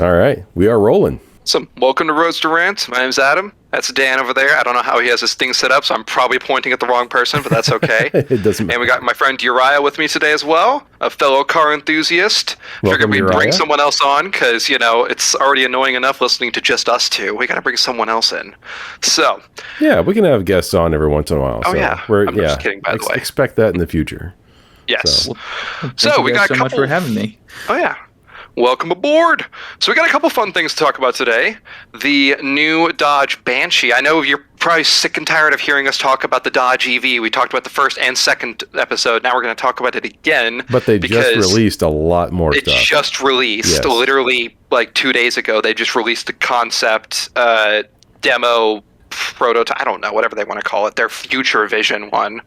All right, we are rolling. So, welcome to Roadster Rants. My name's Adam. That's Dan over there. I don't know how he has his thing set up, so I'm probably pointing at the wrong person, but that's okay. It doesn't matter. And we got my friend Uriah with me today as well, a fellow car enthusiast. Welcome, Figured we'd bring Uriah. someone else on, because, it's already annoying enough listening to just us two. We got to bring someone else in. So. Yeah, we can have guests on every once in a while. Oh, so yeah. I'm just kidding, by the way. Expect that in the future. Yes. Thank we you got guys so much for having me. Oh, yeah. Welcome aboard. So we got a couple fun things to talk about today. The new Dodge Banshee. I know you're probably sick and tired of hearing us talk about the Dodge EV. We talked about the first and second episode. Now we're going to talk about it again. But they just released a lot more stuff. It just released. Yes. Literally like 2 days ago. They just released the concept demo prototype, I don't know, whatever they want to call it, their future vision one,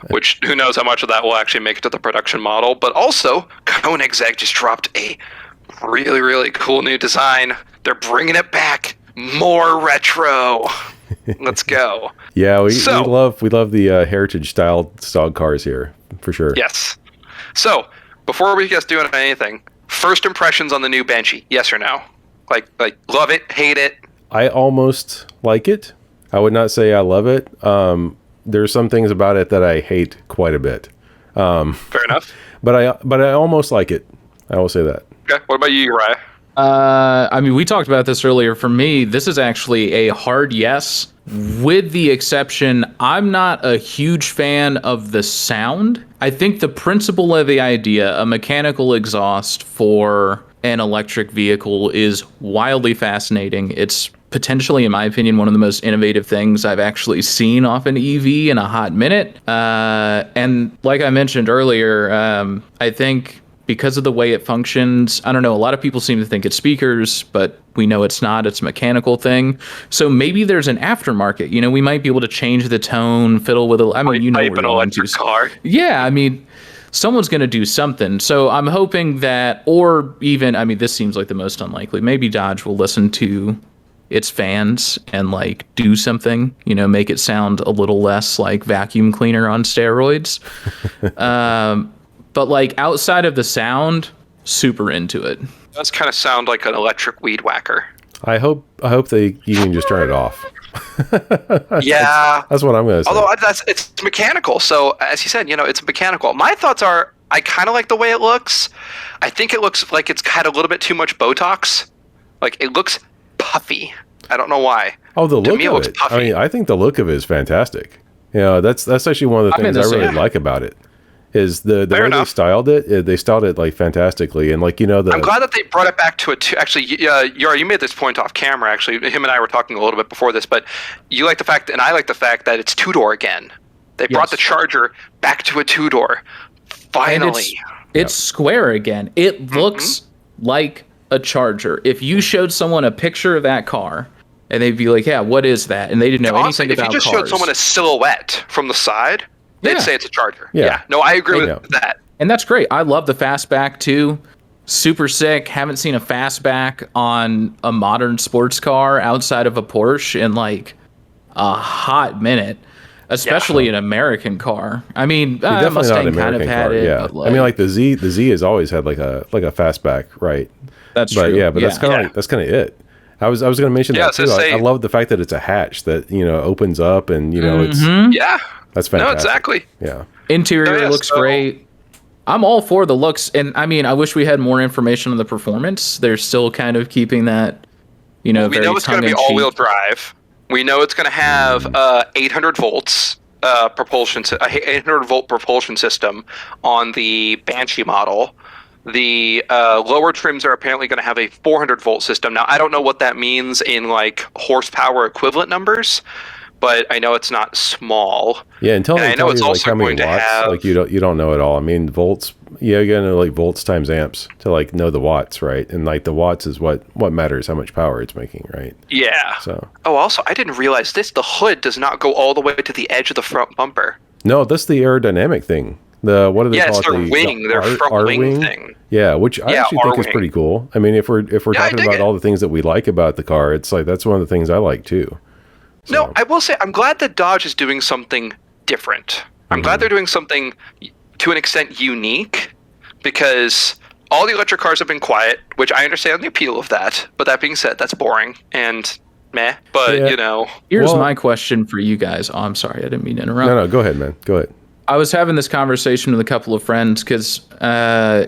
which who knows how much of that will actually make it to the production model. But also, Koenigsegg just dropped a really, really cool new design. They're bringing it back. More retro. Let's go. Yeah, we love the heritage style cars here, for sure. Yes. So, before we get doing anything, first impressions on the new Banshee, yes or no? Like love it, hate it? I almost like it. I would not say I love it. There's some things about it that I hate quite a bit. Fair enough. But I almost like it. I will say that. Okay. What about you, Uriah? I mean, we talked about this earlier. For me, this is actually a hard yes, with the exception, I'm not a huge fan of the sound. I think the principle of the idea, a mechanical exhaust for an electric vehicle, is wildly fascinating. It's potentially, in my opinion, one of the most innovative things I've actually seen off an EV in a hot minute. And like I mentioned earlier, I think because of the way it functions, I don't know, a lot of people seem to think it's speakers, but we know it's not. It's a mechanical thing. So maybe there's an aftermarket. We might be able to change the tone, fiddle with it. I mean, Pipe an electric car. Yeah, I mean, someone's going to do something. So I'm hoping that, or even, I mean, this seems like the most unlikely. Maybe Dodge will listen to its fans and do something, make it sound a little less like vacuum cleaner on steroids. But outside of the sound, super into it. It does kind of sound like an electric weed whacker. I hope you can just turn it off. Yeah. That's what I'm going to say. Although it's mechanical. So as you said, it's mechanical. My thoughts are, I kind of like the way it looks. I think it looks like it's had a little bit too much Botox. It looks puffy. I don't know why. Oh, the to look me, of it looks it. puffy. I mean, I think the look of it is fantastic. That's actually one of the things I really like about it. Is the way they styled it? They styled it fantastically, and I'm glad that they brought it back to it. Actually, you made this point off camera. Actually, him and I were talking a little bit before this, but you like the fact, and I like the fact that it's two-door again. They brought the Charger back to a two-door. Finally, it's square again. It looks like a Charger. If you showed someone a picture of that car, and they'd be like, "Yeah, what is that?" and they didn't know anything about cars. If you just showed someone a silhouette from the side, they'd say it's a Charger. Yeah. No, I agree with that. And that's great. I love the fastback too. Super sick. Haven't seen a fastback on a modern sports car outside of a Porsche in a hot minute, especially an American car. I mean, Mustang kind of had it. Yeah. But I mean, the Z has always had a fastback, right? That's true. Yeah, but that's kind of it. I was going to mention that too. I love the fact that it's a hatch that opens up and it's that's fantastic. No, exactly. Yeah. Interior looks great. I'm all for the looks, and I mean, I wish we had more information on the performance. They're still kind of keeping that, we know it's going to be all-wheel drive. We know it's going to have 800 volts propulsion, 800 volt propulsion system on the Banshee model. The lower trims are apparently going to have a 400 volt system. Now, I don't know what that means in horsepower equivalent numbers, but I know it's not small. Yeah, and I know it's also how many going to watts, have you don't know at all. I mean, volts. Yeah, you got to know volts times amps to know the watts, right? And the watts is what matters, how much power it's making, right? Yeah. So. Oh, also, I didn't realize this. The hood does not go all the way to the edge of the front bumper. No, that's the aerodynamic thing. What do they call it? Yeah, it's their wing, their front wing thing. Yeah, which I actually think is pretty cool. I mean, if we're talking about all the things that we like about the car, it's that's one of the things I like too. So. No, I will say I'm glad that Dodge is doing something different. I'm glad they're doing something to an extent unique, because all the electric cars have been quiet, which I understand the appeal of that. But that being said, that's boring and meh. But, you know. Here's my question for you guys. Oh, I'm sorry. I didn't mean to interrupt. No, go ahead, man. Go ahead. I was having this conversation with a couple of friends because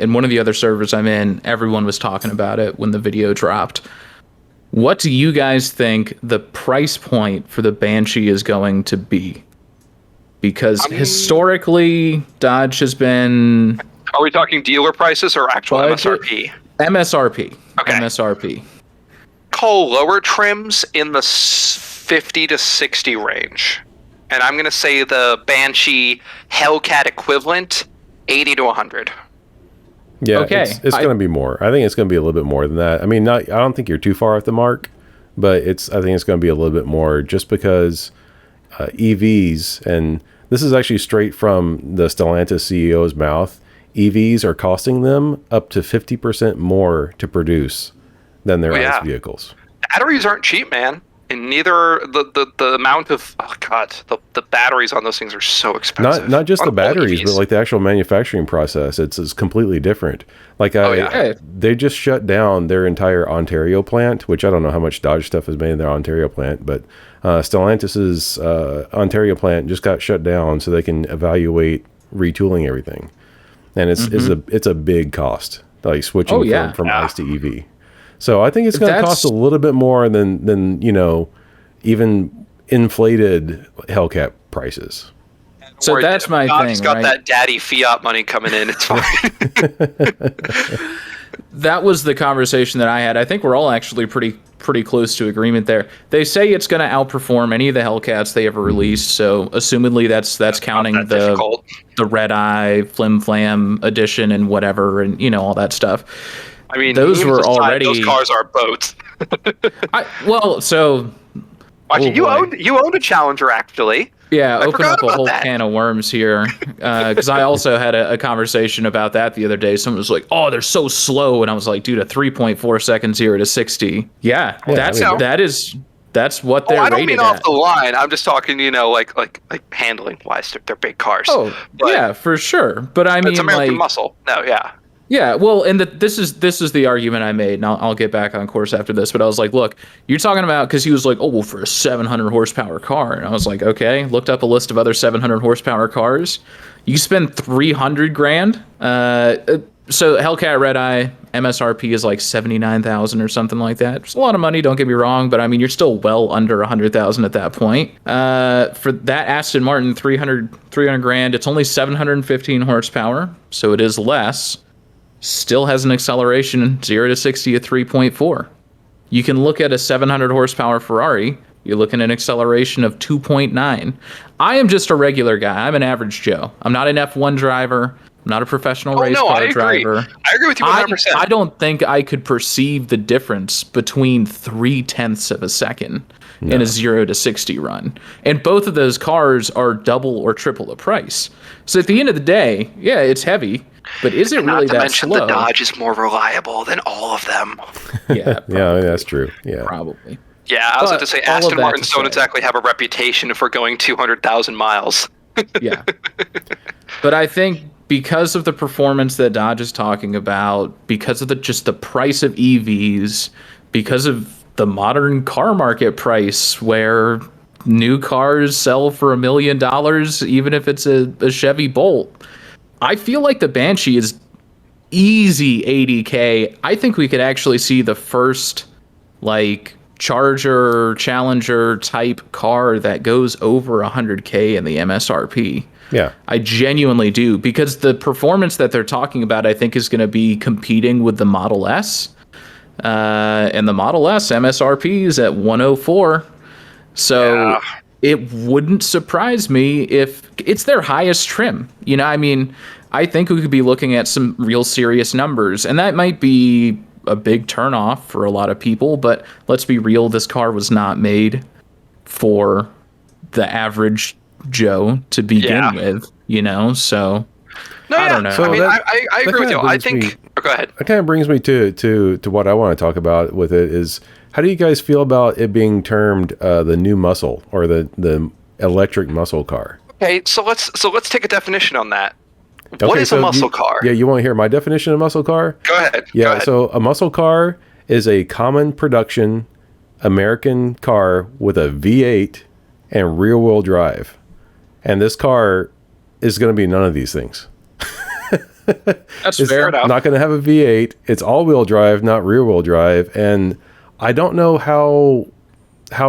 in one of the other servers I'm in, everyone was talking about it when the video dropped. What do you guys think the price point for the Banshee is going to be? Because historically, Dodge has been... Are we talking dealer prices or actual MSRP? MSRP. Okay. MSRP. Call lower trims in the 50 to 60 range. And I'm going to say the Banshee Hellcat equivalent, 80 to 100. Yeah, okay. It's going to be more. I think it's going to be a little bit more than that. I mean, I don't think you're too far off the mark, but I think it's going to be a little bit more just because EVs, and this is actually straight from the Stellantis CEO's mouth, EVs are costing them up to 50% more to produce than their ICE vehicles. Batteries aren't cheap, man. And neither the amount of the batteries on those things are so expensive. Not just the batteries, but like the actual manufacturing process. It's completely different. Like they just shut down their entire Ontario plant, which I don't know how much Dodge stuff is made in their Ontario plant, but Stellantis's Ontario plant just got shut down so they can evaluate retooling everything, and it's a big cost, like switching from ICE to EV. So I think it's going to cost a little bit more than even inflated Hellcat prices. So that's my thing. He's got that daddy fiat money coming in. It's fine. That was the conversation that I had. I think we're all actually pretty clam to agreement there. They say it's going to outperform any of the Hellcats they ever released. So assumedly that's counting the Red Eye, Flim Flam edition and whatever, and all that stuff. I mean, those were already. Those cars are boats. You owned a Challenger, actually. Yeah, open up a whole can of worms here, because I also had a conversation about that the other day. Someone was like, "Oh, they're so slow," and I was like, "Dude, a 3.4 second 0 to 60. Yeah, that's what they're rated at." I don't mean off the line. I'm just talking, like handling wise. They're big cars. Oh, yeah, for sure. But I mean, it's American muscle. No, yeah. Yeah, well, and this is the argument I made, and I'll get back on course after this, but I was like, look, you're talking about, because he was like, oh, well, for a 700 horsepower car, and I was like, okay, looked up a list of other 700 horsepower cars, you spend $300,000, so Hellcat Red Eye MSRP is like $79,000 or something like that. It's a lot of money, don't get me wrong, but I mean, you're still well under $100,000 at that point. For that Aston Martin, $300,000, it's only 715 horsepower, so it is less. Still has an acceleration 0 to 60 at 3.4. You can look at a 700 horsepower Ferrari. You're looking at an acceleration of 2.9. I am just a regular guy. I'm an average Joe. I'm not an F1 driver. I'm not a professional race car driver. I agree with you 100%. I don't think I could perceive the difference between 0.3 of a second in a 0 to 60 run. And both of those cars are double or triple the price. So at the end of the day, yeah, it's heavy. But is it really that slow? The Dodge is more reliable than all of them. Yeah, yeah, that's true. Yeah, probably. Yeah, I was going to say Aston Martins don't exactly have a reputation for going 200,000 miles. Yeah, but I think because of the performance that Dodge is talking about, because of the price of EVs, because of the modern car market price where new cars sell for $1 million, even if it's a Chevy Bolt. I feel like the Banshee is easy $80K. I think we could actually see the first Charger, Challenger type car that goes over $100K in the MSRP. Yeah. I genuinely do, because the performance that they're talking about, I think, is going to be competing with the Model S. And the Model S MSRP is at 104. So it wouldn't surprise me if it's their highest trim. I think we could be looking at some real serious numbers, and that might be a big turnoff for a lot of people, but let's be real, this car was not made for the average Joe to begin with, so I don't know. So I agree with you. I think go ahead. That kind of brings me to what I want to talk about with it is, how do you guys feel about it being termed the new muscle, or the electric muscle car? Okay, so let's take a definition on that. What is a muscle car? Yeah, you want to hear my definition of muscle car? Go ahead. Yeah, Go ahead. So a muscle car is a common production American car with a V8 and rear-wheel drive. And this car is going to be none of these things. That's it's fair enough. Not going to have a V8. It's all-wheel drive, not rear-wheel drive. And I don't know how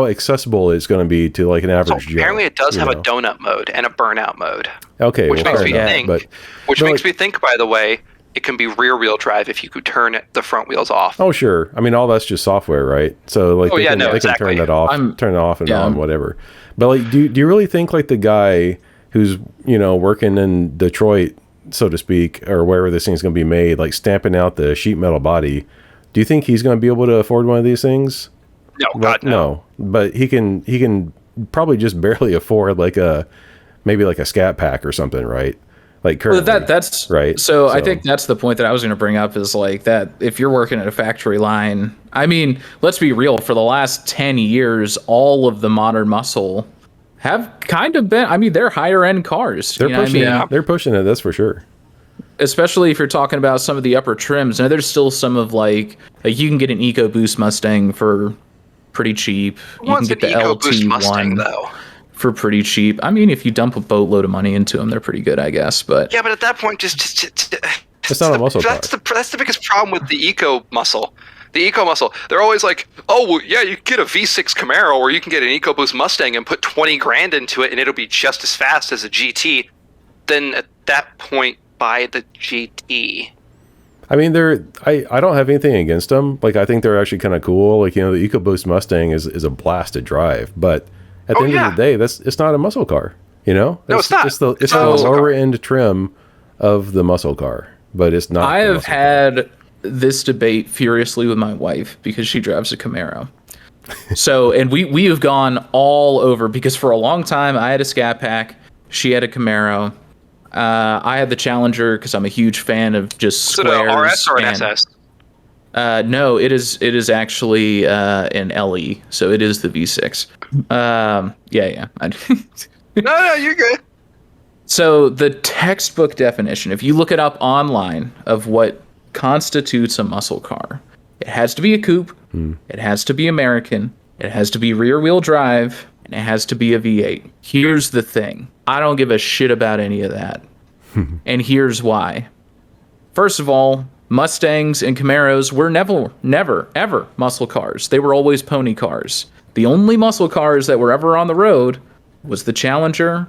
accessible it's going to be to like an average Joe. Apparently it does have a donut mode and a burnout mode. Okay, which makes me think. Which makes me think, by the way, it can be rear-wheel drive if you could turn the front wheels off. Oh, sure. I mean, all that's just software, right? So like they can turn that off, turn it off and on, whatever. But like, do you really think like the guy who's working in Detroit, so to speak, or wherever this thing's going to be made, like stamping out the sheet metal body, do you think he's going to be able to afford one of these things? No, God, no. But he can probably just barely afford like maybe like a Scat Pack or something, right? Like currently, that's right. So I think that's the point that I was going to bring up is like that if you're working at a factory line, I mean, let's be real, for the last 10 years, all of the modern muscle have kind of been, I mean, they're higher end cars. They're pushing it, that's for sure. Especially if you're talking about some of the upper trims. Now there's still some of like you can get an EcoBoost Mustang for pretty cheap. You can get the LT Mustang though for pretty cheap. I mean, if you dump a boatload of money into them, they're pretty good, I guess. But yeah, but at that point, just it's not a muscle car. That's the biggest problem with the Eco Muscle. The Eco Muscle, they're always like, oh, well, yeah, you can get a V6 Camaro or you can get an EcoBoost Mustang and put 20 grand into it and it'll be just as fast as a GT. Then at that point, buy the GT. I mean, I don't have anything against them. Like, I think they're actually kind of cool. Like, the EcoBoost Mustang is a blast to drive, but at the end of the day, it's not a muscle car. No, it's not. It's the lower end trim of the muscle car, but it's not. I have had this debate furiously with my wife because she drives a Camaro. So, and we have gone all over because for a long time I had a Scat Pack, she had a Camaro. I had the Challenger because I'm a huge fan of just squares. Is it an RS or an SS? No, it is actually an LE, so it is the V6. Yeah. No, you're good. So the textbook definition, if you look it up online of what constitutes a muscle car, it has to be a coupe, it has to be American, it has to be rear-wheel drive, and it has to be a V8. Here's the thing. I don't give a shit about any of that. And here's why. First of all, Mustangs and Camaros were never, ever muscle cars. They were always pony cars. The only muscle cars that were ever on the road was the Challenger,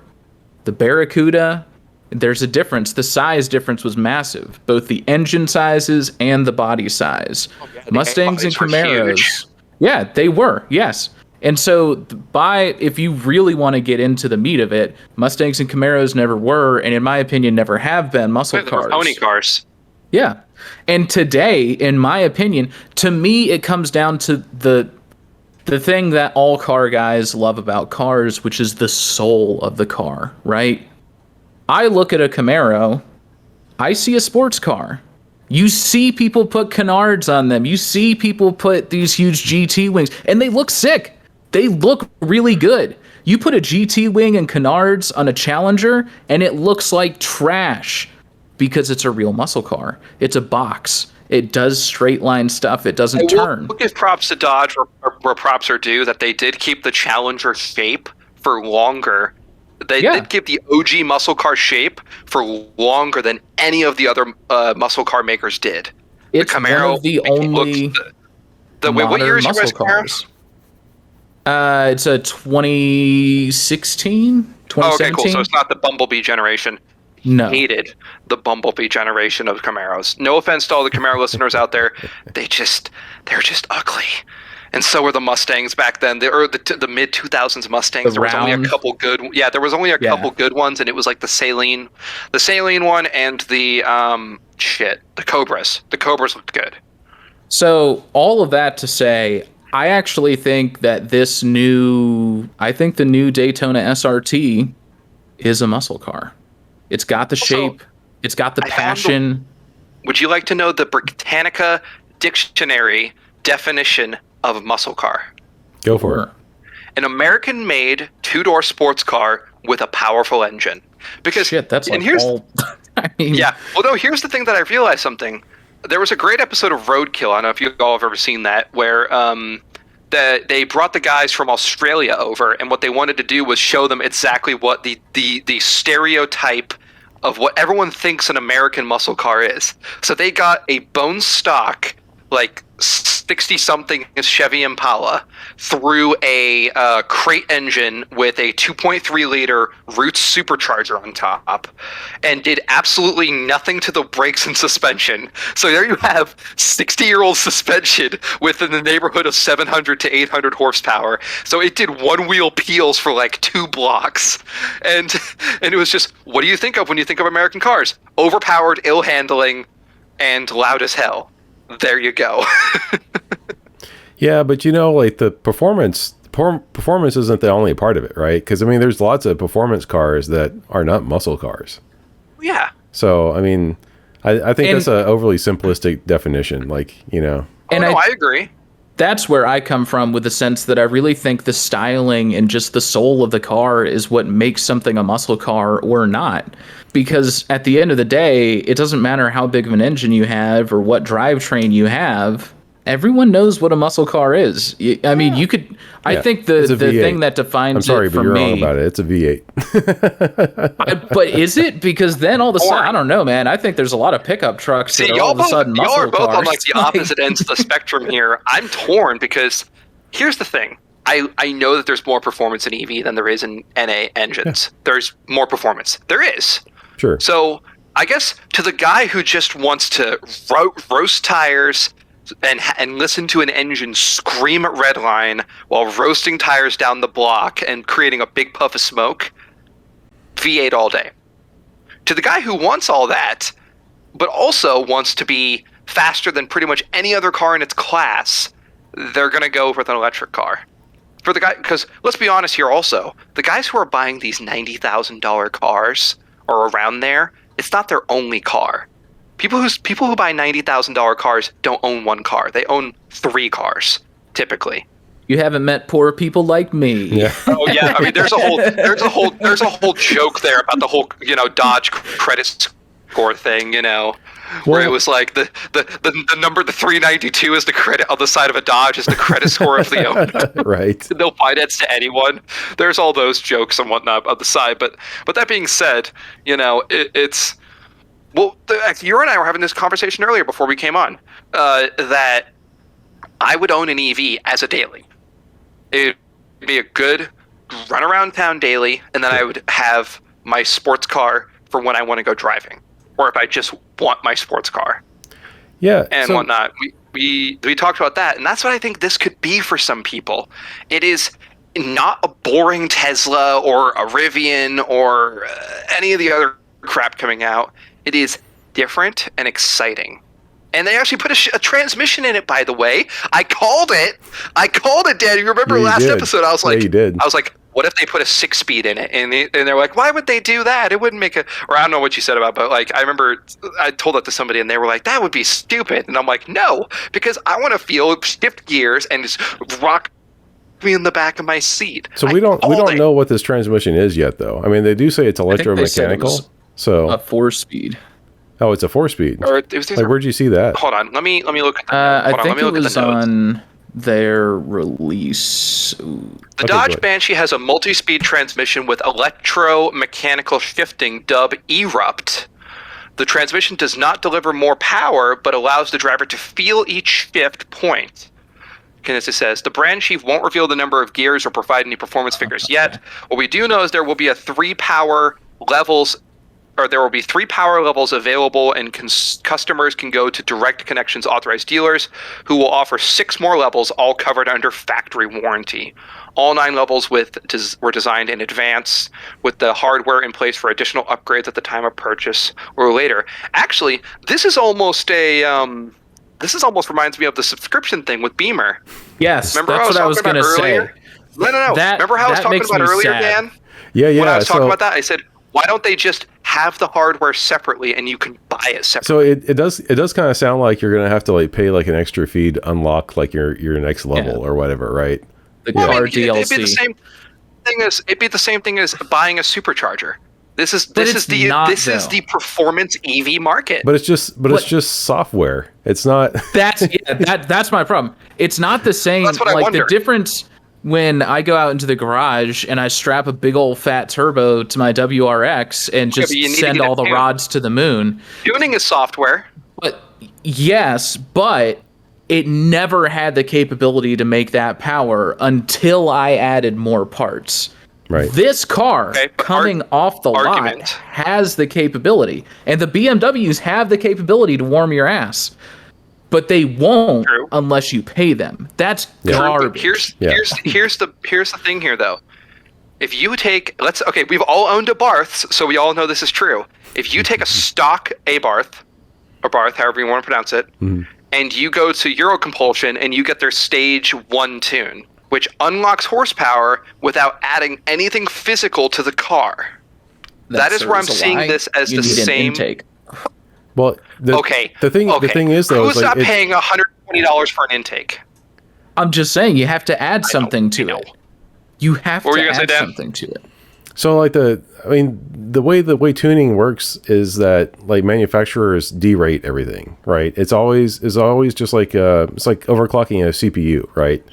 the Barracuda. There's a difference. The size difference was massive, both the engine sizes and the body size. Mustangs and Camaros. Yeah, they were, yes. And so if you really want to get into the meat of it, Mustangs and Camaros never were, and in my opinion, never have been muscle cars. Pony cars. Yeah. And today, in my opinion, to me, it comes down to the thing that all car guys love about cars, which is the soul of the car, right? I look at a Camaro, I see a sports car. You see people put canards on them. You see people put these huge GT wings, and they look sick. They look really good. You put a GT wing and canards on a Challenger, and it looks like trash because it's a real muscle car. It's a box. It does straight line stuff. It doesn't turn. We'll give props to Dodge where props are due, that they did keep the Challenger shape for longer. They did keep the OG muscle car shape for longer than any of the other muscle car makers did. It's the Camaro, one of the only what year is your Camaro? It's a 2016, 2017. Oh, okay, cool. So it's not the Bumblebee generation. No. Hated the Bumblebee generation of Camaros. No offense to all the Camaro listeners out there. They're just ugly. And so were the Mustangs back then. The mid 2000s Mustangs. There was only a couple good. Yeah, there was only a couple good ones, and it was like the Saline one, and the Cobras. The Cobras looked good. So all of that to say, I actually think that the new Daytona SRT is a muscle car. It's got the shape. It's got the passion. Would you like to know the Britannica dictionary definition of muscle car? Go for it. An American-made two-door sports car with a powerful engine. Because that's like I mean, yeah. Well, no, here's the thing that I realized something. There was a great episode of Roadkill. I don't know if you all have ever seen that, where they brought the guys from Australia over, and what they wanted to do was show them exactly what the stereotype of what everyone thinks an American muscle car is. So they got a bone stock, like 60-something Chevy Impala, through a crate engine with a 2.3-liter Roots supercharger on top, and did absolutely nothing to the brakes and suspension. So there you have 60-year-old suspension within the neighborhood of 700 to 800 horsepower. So it did one-wheel peels for like 2 blocks. And it was just, what do you think of when you think of American cars? Overpowered, ill-handling, and loud as hell. There you go. Yeah, but like the performance isn't the only part of it, right? Because I mean, there's lots of performance cars that are not muscle cars. Yeah. So I mean, I think that's an overly simplistic definition. Like, I agree. That's where I come from, with the sense that I really think the styling and just the soul of the car is what makes something a muscle car or not. Because at the end of the day, it doesn't matter how big of an engine you have or what drivetrain you have. Everyone knows what a muscle car is. I mean, you could. I think the thing that defines. I'm sorry, it for but you're me, wrong about it. It's a V8. But is it? Because then all of a sudden, I don't know, man. I think there's a lot of pickup trucks that are all of a sudden muscle cars. Y'all are both on like the opposite ends of the spectrum here. I'm torn because here's the thing. I know that there's more performance in EV than there is in NA engines. Yeah. There's more performance. There is. Sure. So I guess to the guy who just wants to roast tires and listen to an engine scream at redline while roasting tires down the block and creating a big puff of smoke, V8 all day. To the guy who wants all that, but also wants to be faster than pretty much any other car in its class, they're going to go with an electric car. For the guy, because let's be honest here also, the guys who are buying these $90,000 cars or around there, it's not their only car. People who buy $90,000 cars don't own one car. They own 3 cars, typically. You haven't met poor people like me. Yeah. Oh yeah. I mean, there's a whole joke there about the whole Dodge credit score thing. Where it was like the number, the 392 is the credit on the side of a Dodge is the credit score of the owner. Right. No finance to anyone. There's all those jokes and whatnot on the side. But that being said, it's. Well, you and I were having this conversation earlier before we came on, that I would own an EV as a daily. It would be a good run around town daily, and then I would have my sports car for when I want to go driving, or if I just want my sports car. Yeah. And whatnot. We talked about that, and that's what I think this could be for some people. It is not a boring Tesla or a Rivian or any of the other crap coming out. It is different and exciting. And they actually put a transmission in it, by the way. I called it, Dad. You remember last episode? I was like, you did. I was like, what if they put a 6-speed in it? And they're like, why would they do that? It wouldn't make or I don't know what you said about, but like, I remember I told that to somebody and they were like, that would be stupid. And I'm like, no, because I want to shift gears and just rock me in the back of my seat. So we don't know what this transmission is yet, though. I mean, they do say it's electromechanical. So a 4-speed. Oh, it's a 4-speed. Like, where'd you see that? Hold on, let me look at I think it was on their release. The Dodge Banshee has a multi-speed transmission with electromechanical shifting, dubbed Erupt. The transmission does not deliver more power, but allows the driver to feel each shift point. Koenigsegg says, the brand chief won't reveal the number of gears or provide any performance figures yet. What we do know is there will be 3 power levels available, and customers can go to Direct Connections authorized dealers who will offer 6 more levels, all covered under factory warranty. All 9 levels were designed in advance with the hardware in place for additional upgrades at the time of purchase or later. Actually, this almost reminds me of the subscription thing with Beamer. Yes, remember that's what I was going to say. No. Remember how I was talking about earlier, Dan? Yeah. When I was talking about that, I said, why don't they just have the hardware separately and you can buy it separately? So it does kind of sound like you're going to have to like pay like an extra fee to unlock like your next level or whatever, right? The car DLC. It'd be the same thing as buying a supercharger. This is the performance EV market. But it's just software. It's not. That's my problem. It's not the same. That's what I wonder. The difference when I go out into the garage and I strap a big old fat turbo to my WRX and just send all the rods to the moon. Tuning is software. But yes, but it never had the capability to make that power until I added more parts. Right. This car coming off the lot has the capability, and the BMWs have the capability to warm your ass, but they won't unless you pay them. That's garbage. Here's the thing here, though. If you take we've all owned a Barth, so we all know this is true. If you take a stock Barth, or Barth, however you want to pronounce it, and you go to Eurocompulsion and you get their Stage 1 tune, which unlocks horsepower without adding anything physical to the car. That is where I'm seeing this as the same intake. Well, the thing is, though, who's not paying $120 for an intake? I'm just saying you have to add something to it. You have to add something to it. So, like the way tuning works is that like manufacturers derate everything, right? It's always just like it's like overclocking a CPU, right?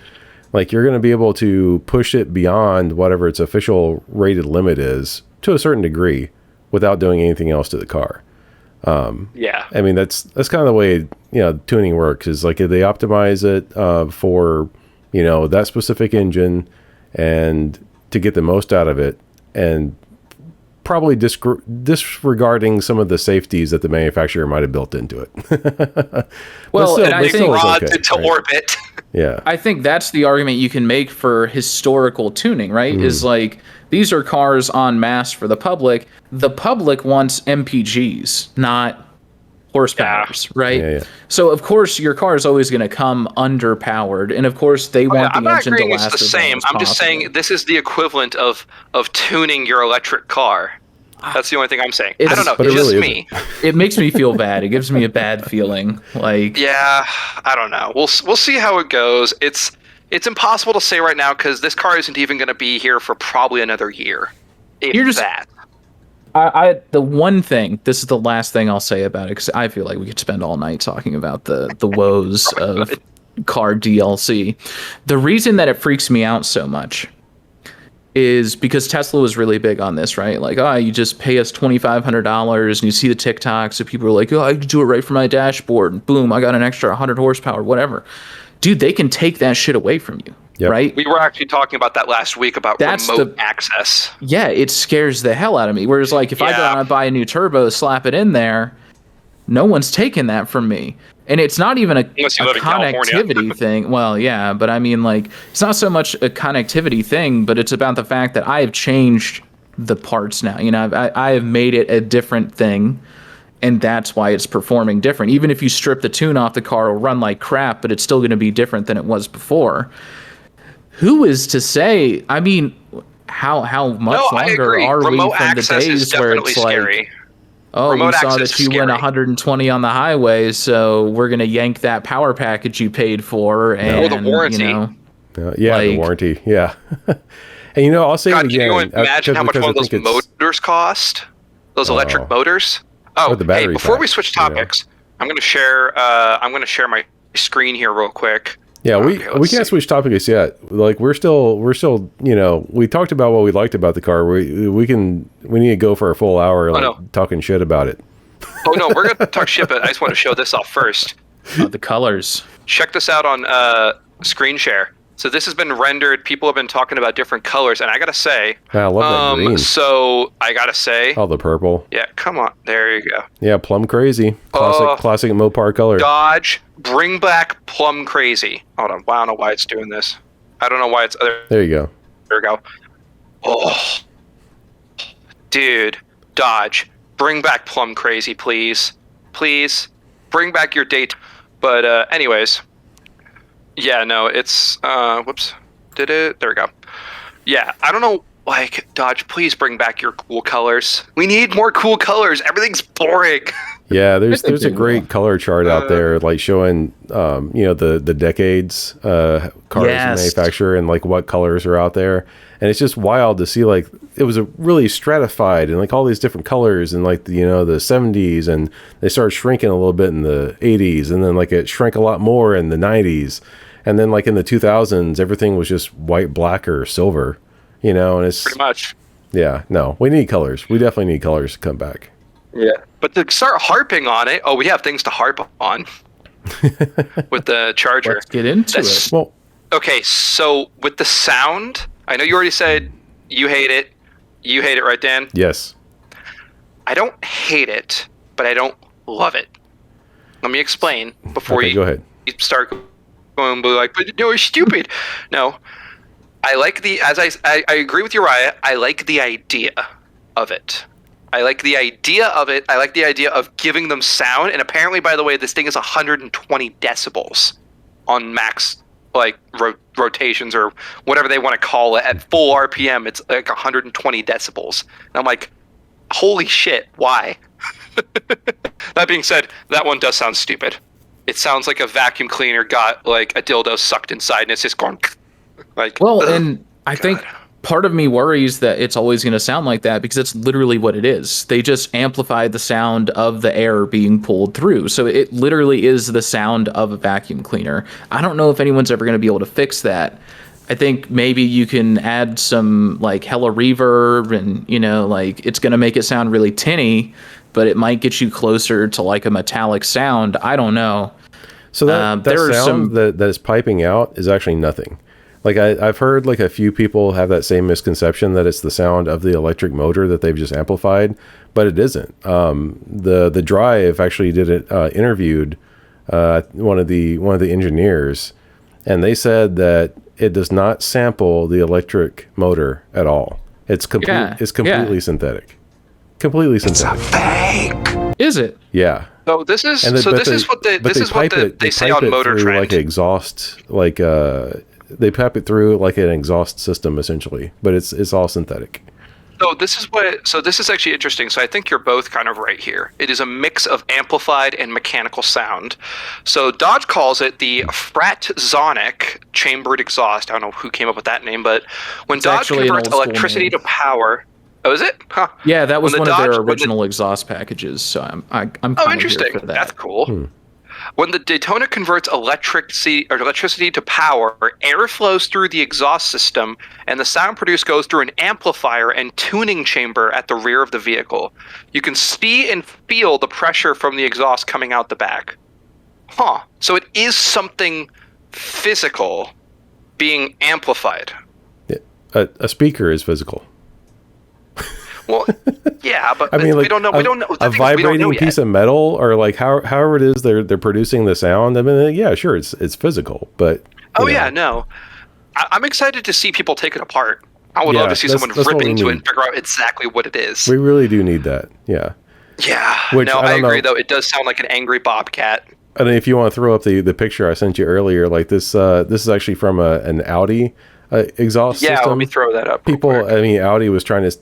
Like you're going to be able to push it beyond whatever its official rated limit is to a certain degree without doing anything else to the car. I mean, that's kind of the way, tuning works is like if they optimize it for, that specific engine and to get the most out of it and probably disregarding some of the safeties that the manufacturer might have built into it. Well, and I think rods into orbit. Yeah. I think that's the argument you can make for historical tuning, right? Is like, these are cars en masse for the public. The public wants MPGs, not horsepowers, right? Yeah. So, of course, your car is always going to come underpowered. And, of course, they want the engine to last it's the same. I'm just saying this is the equivalent of tuning your electric car. That's the only thing I'm saying. I don't know. It's just me. It makes me feel bad. It gives me a bad feeling. Like, yeah, I don't know. We'll see how it goes. It's impossible to say right now because this car isn't even going to be here for probably another year. The one thing, this is the last thing I'll say about it, because I feel like we could spend all night talking about the woes of car DLC. The reason that it freaks me out so much is because Tesla was really big on this, right? Like, you just pay us $2,500 and you see the TikToks of people are like, I can do it right from my dashboard. And boom, I got an extra 100 horsepower, whatever. Dude, they can take that shit away from you, right? We were actually talking about that last week about remote access. Yeah, it scares the hell out of me. Whereas, like, if I go out and buy a new turbo, slap it in there, no one's taking that from me. And it's not even a connectivity thing. Well, yeah, but I mean, like, it's not so much a connectivity thing, but it's about the fact that I have changed the parts now. I have made it a different thing, and that's why it's performing different. Even if you strip the tune off, the car will run like crap, but it's still going to be different than it was before. Who is to say? I mean, how much longer are remote we from the days where it's scary. Like, oh, remote we saw that you went 120 on the highway, so we're going to yank that power package you paid for. And, or the warranty. The warranty. Yeah. And, I'll say it again. Can you imagine how much one of those motors cost? Those electric motors? Oh, hey, before we switch topics, I'm going to share my screen here real quick. Yeah, we can't switch topics yet. Like we're still, we talked about what we liked about the car. We need to go for a full hour talking shit about it. Oh no, we're gonna talk shit, but I just want to show this off first. The colors. Check this out on screen share. So this has been rendered. People have been talking about different colors, and I gotta say, I love that green. So I gotta say, the purple. Yeah, come on, there you go. Yeah, plum crazy, classic Mopar color. Dodge, bring back plum crazy. Hold on, I don't know why it's doing this. I don't know why it's other. There you go. There we go. Oh, dude, Dodge, bring back plum crazy, please, bring back your date. But anyways. Yeah, no, it's whoops. There we go. Yeah, I don't know like, Dodge, please bring back your cool colors. We need more cool colors. Everything's boring. Yeah, there's a great color chart out there, like showing the decades cars manufacturer and like what colors are out there, and it's just wild to see like it was a really stratified and like all these different colors and like the 70s, and they started shrinking a little bit in the 80s, and then like it shrank a lot more in the 90s, and then like in the 2000s everything was just white, black, or silver, and it's pretty much. Yeah, no, we need colors. We definitely need colors to come back. Yeah, but to start harping on it, we have things to harp on with the Charger. Let's get into it. Well, okay, so with the sound, I know you already said you hate it. You hate it, right, Dan? Yes. I don't hate it, but I don't love it. Let me explain before go ahead. You start going like, but no, it's stupid. No, I like I agree with Uriah. I like the idea of it. I like the idea of it. I like the idea of giving them sound. And apparently, by the way, this thing is 120 decibels on max, like rotations or whatever they want to call it. At full RPM, it's like 120 decibels. And I'm like, holy shit, why? That being said, that one does sound stupid. It sounds like a vacuum cleaner got like a dildo sucked inside and it's just going like. Well, and I think part of me worries that it's always going to sound like that because it's literally what it is. They just amplified the sound of the air being pulled through. So it literally is the sound of a vacuum cleaner. I don't know if anyone's ever going to be able to fix that. I think maybe you can add some like hella reverb and, like it's going to make it sound really tinny, but it might get you closer to like a metallic sound. I don't know. So that sound that is piping out is actually nothing. Like I've heard like a few people have that same misconception that it's the sound of the electric motor that they've just amplified, but it isn't. The Drive actually interviewed one of the engineers, and they said that it does not sample the electric motor at all. It's completely synthetic. Completely synthetic. It's a fake. Is it? Yeah. So this is what they say on Motor Trend. Like exhaust, like they pipe it through like an exhaust system essentially, but it's all synthetic. So this is actually interesting. So I think you're both kind of right here. It is a mix of amplified and mechanical sound. So Dodge calls it the Fratzonic chambered exhaust. I don't know who came up with that name, but when Dodge converts electricity to power. Oh, is it? Huh. Yeah, that was one of their original exhaust packages. So I'm kind of interesting. Here for that. That's cool. When the Daytona converts electricity to power, air flows through the exhaust system, and the sound produced goes through an amplifier and tuning chamber at the rear of the vehicle. You can see and feel the pressure from the exhaust coming out the back. Huh. So it is something physical being amplified. Yeah. A speaker is physical. Well, yeah, but I mean, like, we don't know. A vibrating piece of metal, or like however it is they're producing the sound. I mean, yeah, sure, it's physical, but no, I'm excited to see people take it apart. I would love to see someone rip into it and figure out exactly what it is. We really do need that. Yeah. Yeah. I agree though. It does sound like an angry bobcat. I mean, if you want to throw up the picture I sent you earlier, like this is actually from an Audi exhaust system. Yeah, let me throw that up. Audi was trying to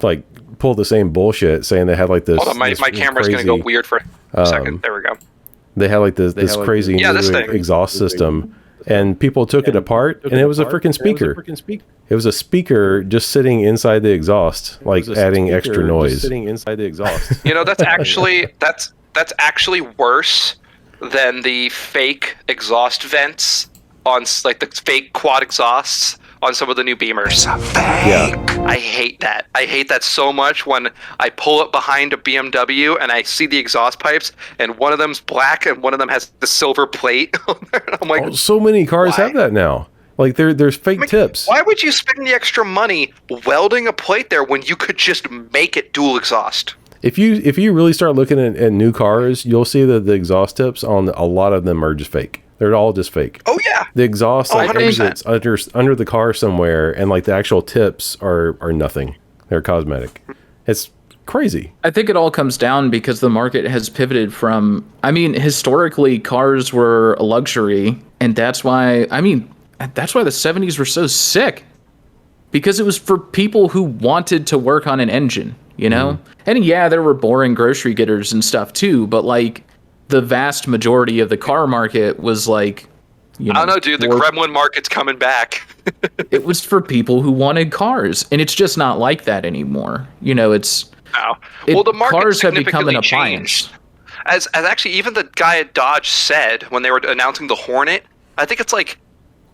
like pull the same bullshit, saying they had like this. Hold on, my camera's going to go weird for a second. There we go. They had like this crazy exhaust system, and people took it apart, and it was a freaking speaker. It was a speaker just sitting inside the exhaust, like adding extra noise. Sitting inside the exhaust. That's actually worse than the fake exhaust vents on like the fake quad exhausts on some of the new Beamers. Yeah. I hate that. I hate that so much when I pull up behind a BMW and I see the exhaust pipes and one of them's black and one of them has the silver plate on there. I'm like, so many cars have that now. Like there's fake tips. Why would you spend the extra money welding a plate there when you could just make it dual exhaust? If you really start looking at new cars, you'll see that the exhaust tips on a lot of them are just fake. They're all just fake. Oh yeah. The exhaust it's under the car somewhere, and like the actual tips are nothing. They're cosmetic. It's crazy. I think it all comes down because the market has pivoted from, historically cars were a luxury, and that's why the 70s were so sick. because it was for people who wanted to work on an engine, you know? And yeah, there were boring grocery getters and stuff too, but like the vast majority of the car market was like, you know, I don't know, dude. The Gremlin market's coming back. It was for people who wanted cars, and it's just not like that anymore. You know, it's well, the market cars have become an changed. appliance. As actually, even the guy at Dodge said when they were announcing the Hornet, I think it's like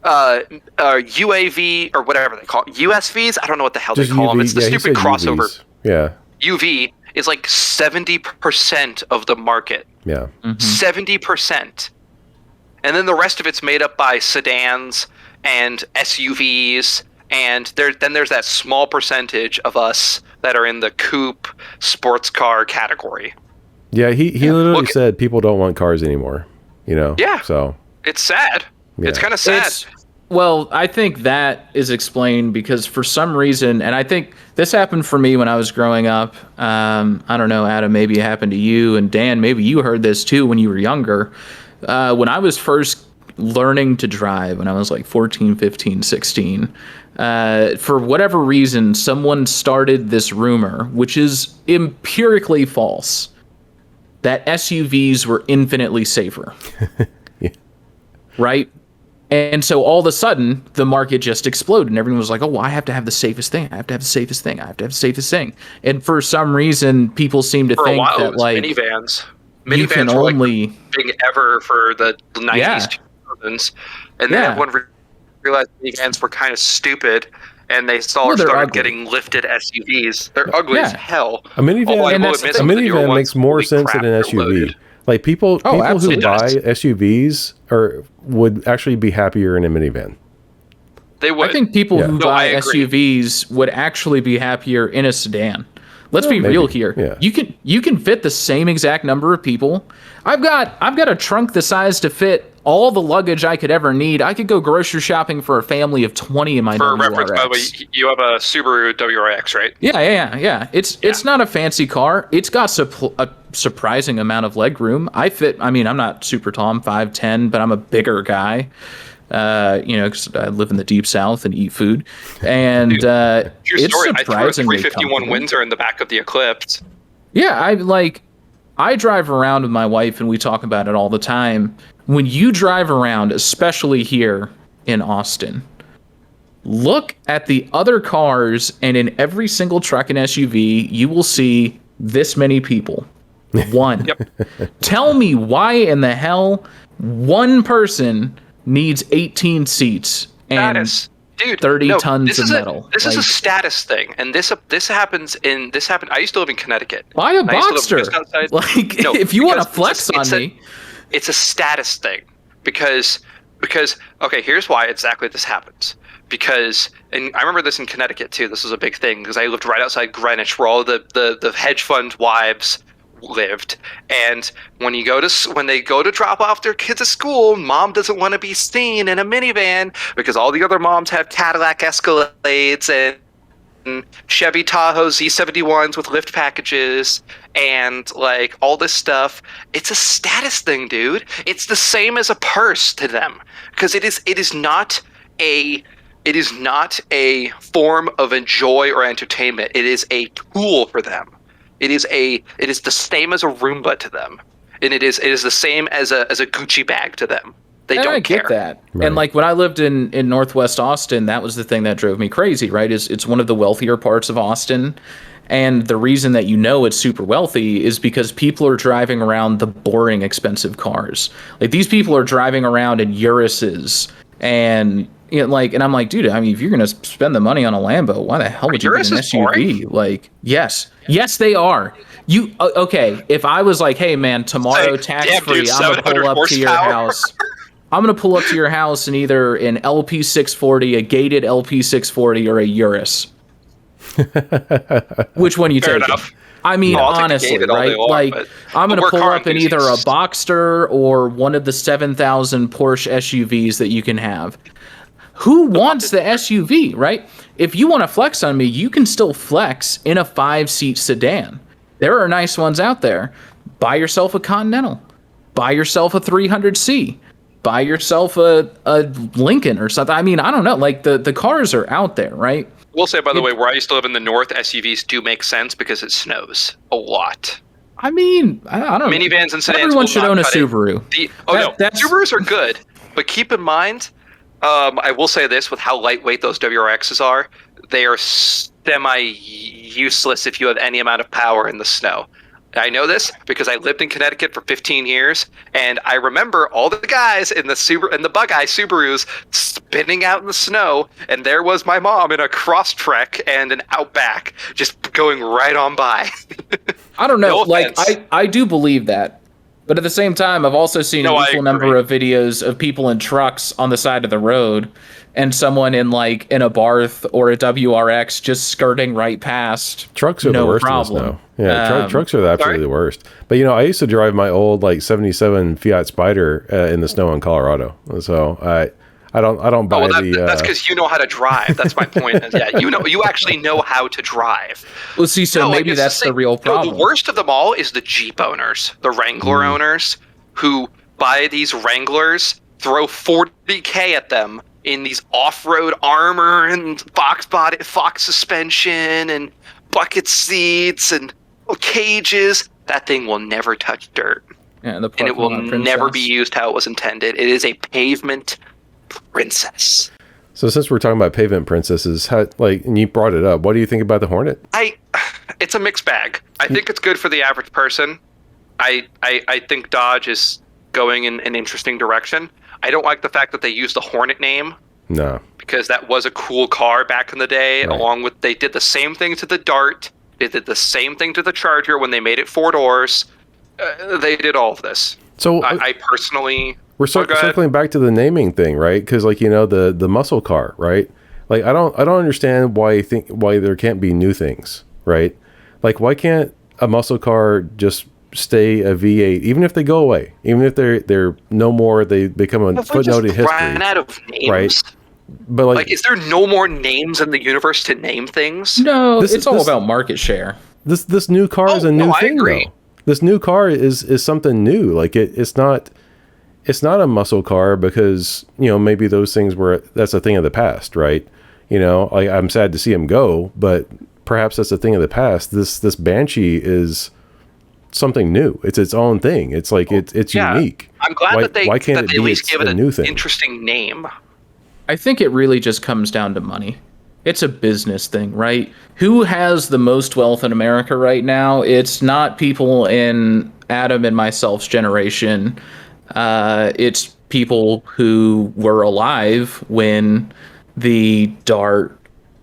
UAV or whatever they call it. USVs. I don't know what the hell they call them. It's the stupid crossover. UVs. Yeah. UV is like 70% of the market. Yeah. 70%. And then the rest of it's made up by sedans and SUVs, and then there's that small percentage of us that are in the coupe sports car category. Yeah, he literally said people don't want cars anymore, you know? Yeah. So it's sad. Yeah. It's kind of sad. Well, I think that is explained because for some reason, and I think this happened for me when I was growing up. I don't know, Adam, maybe it happened to you, and Dan, maybe you heard this too when you were younger. When I was first learning to drive, when I was like 14, 15, 16, for whatever reason, someone started this rumor, which is empirically false, that SUVs were infinitely safer. Yeah. Right? And so all of a sudden, the market just exploded, and everyone was like, oh, well, I have to have the safest thing. I have to have the safest thing. I have to have the safest thing. And for some reason, people seem to think that, like, minivans can were only like big ever for the 90s, 2000s. And then everyone realized minivans were kind of stupid, and they started getting lifted SUVs. They're ugly as hell. A minivan makes more sense than an SUV. Loaded. Like people who buy SUVs would actually be happier in a minivan. They would. I think people who buy SUVs would actually be happier in a sedan. Let's be real here. Yeah. You can fit the same exact number of people. I've got a trunk the size to fit all the luggage I could ever need. I could go grocery shopping for a family of 20 in my WRX. For reference, by the way, you have a Subaru WRX, right? Yeah. It's not a fancy car. It's got a surprising amount of leg room. I'm not super tall. I'm 5'10", but I'm a bigger guy. Because I live in the deep south and eat food, and it's surprisingly I threw a 351 Windsor in the back of the Eclipse. Yeah, I drive around with my wife, and we talk about it all the time. When you drive around, especially here in Austin, look at the other cars, and in every single truck and SUV, you will see this many people. One. Tell me why in the hell one person needs 18 seats and 30 tons of metal. This is a status thing, and this happened. I used to live in Connecticut. Buy a Boxster. If you want to flex on me, it's a status thing because okay, here's why exactly this happens. Because, and I remember this in Connecticut too. This was a big thing because I lived right outside Greenwich, where all the hedge fund wives lived, and when they go to drop off their kids at school, mom doesn't want to be seen in a minivan because all the other moms have Cadillac Escalades and Chevy Tahoe Z71s with lift packages and like all this stuff. It's a status thing, dude. It's the same as a purse to them because it is not a form of joy or entertainment. It is a tool for them. It is the same as a Roomba to them, and it is the same as a Gucci bag to them. They don't care. I get that. Right. And like when I lived in Northwest Austin, that was the thing that drove me crazy. Right? It's one of the wealthier parts of Austin, and the reason that it's super wealthy is because people are driving around the boring, expensive cars. Like these people are driving around in Urises and. And I'm like, dude, I mean, if you're going to spend the money on a Lambo, why the hell would you get an SUV? Boring? Like, yes, they are. Okay, if I was like, hey, man, tomorrow tax-free, I'm going to pull up to your house. I'm going to pull up to your house in either an LP640, a gated LP640, or a Urus. Which one you take? I mean, honestly, right? Like, I'm going to pull up in either a Boxster or one of the 7,000 Porsche SUVs that you can have. Who wants the SUV, right? If you want to flex on me, you can still flex in a 5-seat sedan. There are nice ones out there. Buy yourself a Continental. Buy yourself a 300C. Buy yourself a Lincoln or something. I mean, I don't know. Like the cars are out there, right? We'll say, by the way, where I used to live in the north, SUVs do make sense because it snows a lot. I mean, I don't know. Minivans and sedans. Everyone should own a Subaru. Subarus are good, but keep in mind, I will say this: with how lightweight those WRXs are, they are semi-useless if you have any amount of power in the snow. I know this because I lived in Connecticut for 15 years, and I remember all the guys in the Bug-Eye Subarus spinning out in the snow, and there was my mom in a Crosstrek and an Outback just going right on by. I don't know. No, I do believe that. But at the same time, I've also seen an equal number of videos of people in trucks on the side of the road and someone in a Barth or a WRX just skirting right past. Trucks are the worst problem. In the snow. Yeah, trucks are absolutely the worst. But, I used to drive my old 77 Fiat Spider in the snow in Colorado. So I don't buy that's because you know how to drive. That's my point. You actually know how to drive. Well, see, maybe that's the real problem. The worst of them all is the Jeep owners, the Wrangler owners, who buy these Wranglers, throw $40K at them in these off-road armor and Fox suspension and bucket seats and cages. That thing will never touch dirt. Yeah, and it will never be used how it was intended. It is a pavement princess. So since we're talking about pavement princesses, and you brought it up, what do you think about the Hornet? It's a mixed bag. I think it's good for the average person. I think Dodge is going in an interesting direction. I don't like the fact that they use the Hornet name. No. Because that was a cool car back in the day, right. They did the same thing to the Dart. They did the same thing to the Charger when they made it 4 doors. They did all of this. So I personally... We're circling back to the naming thing, right? Because the muscle car, right? I don't understand why there can't be new things, right? Why can't a muscle car just stay a V8, even if they go away, even if they're no more, they become a footnote in history. Ran out of names, right? But is there no more names in the universe to name things? No, it's all about market share. This new car is a new thing, though. This new car is something new. It's not a muscle car because maybe those things that's a thing of the past, right? I'm sad to see him go, but perhaps that's a thing of the past. This Banshee is something new. It's its own thing. It's it's unique. I'm glad that they at least give it an interesting name. I think it really just comes down to money. It's a business thing, right? Who has the most wealth in America right now? It's not people in Adam and myself's generation. It's people who were alive when the Dart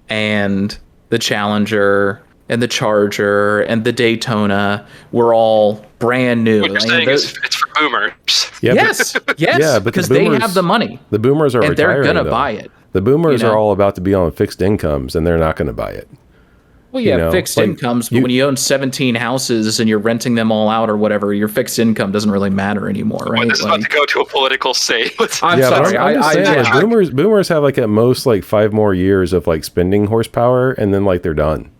and the Challenger and the Charger and the Daytona were all brand new. What you're saying is it's for boomers. Yeah, yes, but because they have the money. The boomers are and retiring, they're going to buy it. The boomers are all about to be on fixed incomes, and they're not going to buy it. Well, fixed incomes, but when you own 17 houses and you're renting them all out or whatever, your fixed income doesn't really matter anymore, right? This is about to go to a political state. I'm sorry. I'm just saying, boomers have at most 5 more years of spending horsepower, and then they're done.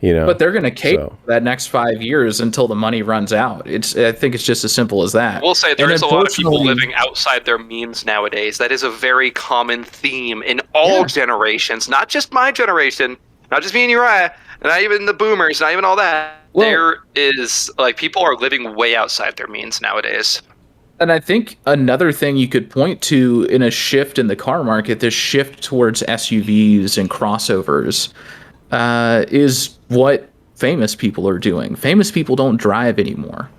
But they're going to cater for that next 5 years until the money runs out. I think it's just as simple as that. We'll say there's a lot of people living outside their means nowadays. That is a very common theme in all generations, not just my generation, not just me and Uriah, not even the boomers, not even all that. Well, there is people are living way outside their means nowadays. And I think another thing you could point to in a shift in the car market, this shift towards SUVs and crossovers, is what famous people are doing. Famous people don't drive anymore.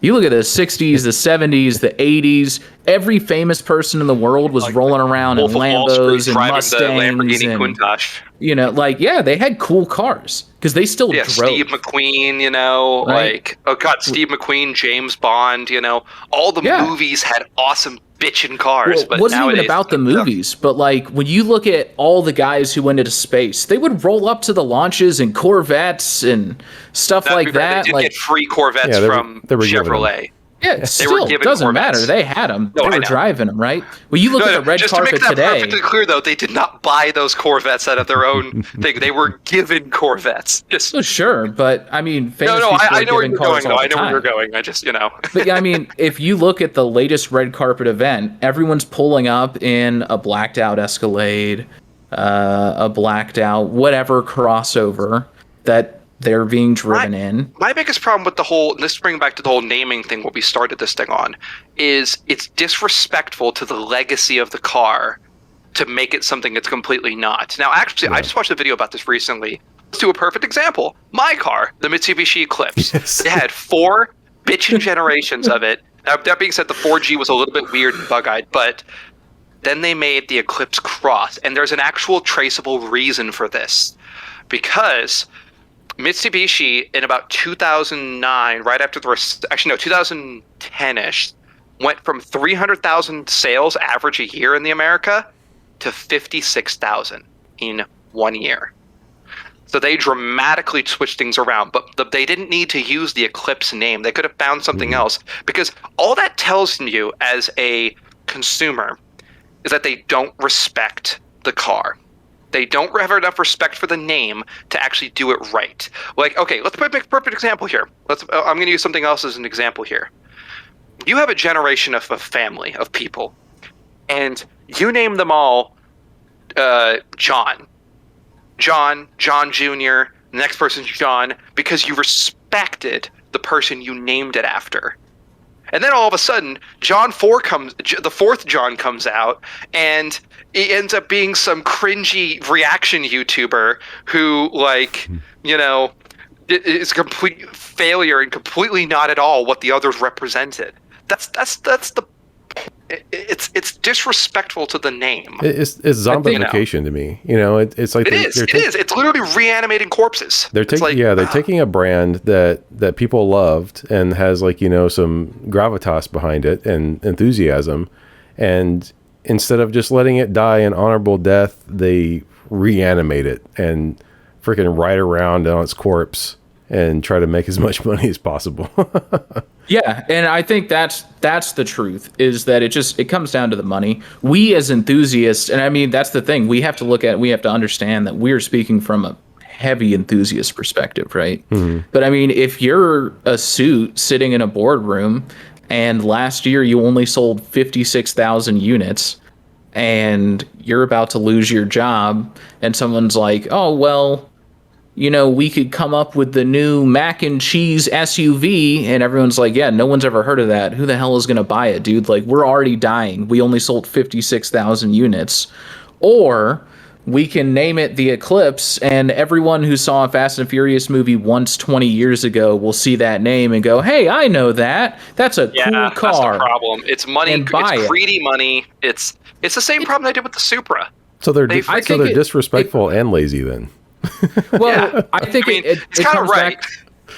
You look at the 60s, the 70s, the 80s, every famous person in the world was rolling around in Lambos and Mustangs and Countach. They had cool cars because they still drove. Steve McQueen, right? Steve McQueen, James Bond, all the movies had awesome bitchin' cars. But it wasn't even about the movies, but when you look at all the guys who went into space, they would roll up to the launches in Corvettes and stuff like that. They did get free Corvettes from Chevrolet. Yeah, it still doesn't matter. They had them. They were driving them, right? Well, you look at the red carpet today. Just to make that perfectly clear, though, they did not buy those Corvettes out of their own thing. They were given Corvettes. Sure, but I mean, famous I know where you're going. I know where you're going. But yeah, I mean, if you look at the latest red carpet event, everyone's pulling up in a blacked out Escalade a blacked out, whatever crossover that they're being driven in. My biggest problem with the whole, this brings back to the whole naming thing, what we started this thing on, is it's disrespectful to the legacy of the car to make it something it's completely not. Now, actually, I just watched a video about this recently. Let's do a perfect example. My car, the Mitsubishi Eclipse. Yes. It had 4 bitchin' generations of it. Now, that being said, the 4G was a little bit weird and bug-eyed, but then they made the Eclipse Cross, and there's an actual traceable reason for this. Because Mitsubishi, in about 2009, right after the 2010-ish, went from 300,000 sales average a year in the America to 56,000 in 1 year. So they dramatically switched things around, but they didn't need to use the Eclipse name. They could have found something else, because all that tells you as a consumer is that they don't respect the car. They don't have enough respect for the name to actually do it right. Like, okay, let's put a perfect example here. I'm going to use something else as an example here. You have a generation of a family of people, and you name them all John Jr., the next person's John, because you respected the person you named it after. And then all of a sudden, the 4th John comes out, and he ends up being some cringy reaction YouTuber who, is a complete failure and completely not at all what the others represented. It's disrespectful to the name. It's zombification to me. It's like it is. It's literally reanimating corpses. They're taking a brand that people loved and has some gravitas behind it and enthusiasm, and instead of just letting it die an honorable death, they reanimate it and freaking ride around on its corpse and try to make as much money as possible. Yeah, and I think that's the truth, is that it comes down to the money. We as enthusiasts, and I mean, that's the thing, we have to understand that we're speaking from a heavy enthusiast perspective, right? Mm-hmm. But I mean, if you're a suit sitting in a boardroom and last year you only sold 56,000 units and you're about to lose your job, and someone's like, oh, well, we could come up with the new mac and cheese SUV, and everyone's like, yeah, no one's ever heard of that. Who the hell is going to buy it, dude? Like, we're already dying. We only sold 56,000 units. Or we can name it the Eclipse, and everyone who saw a Fast and Furious movie once 20 years ago will see that name and go, hey, I know that. That's a cool car. That's the problem. It's money. It's greedy money. It's the same problem they did with the Supra. So they're disrespectful and lazy then. Well, I think it's kind of right.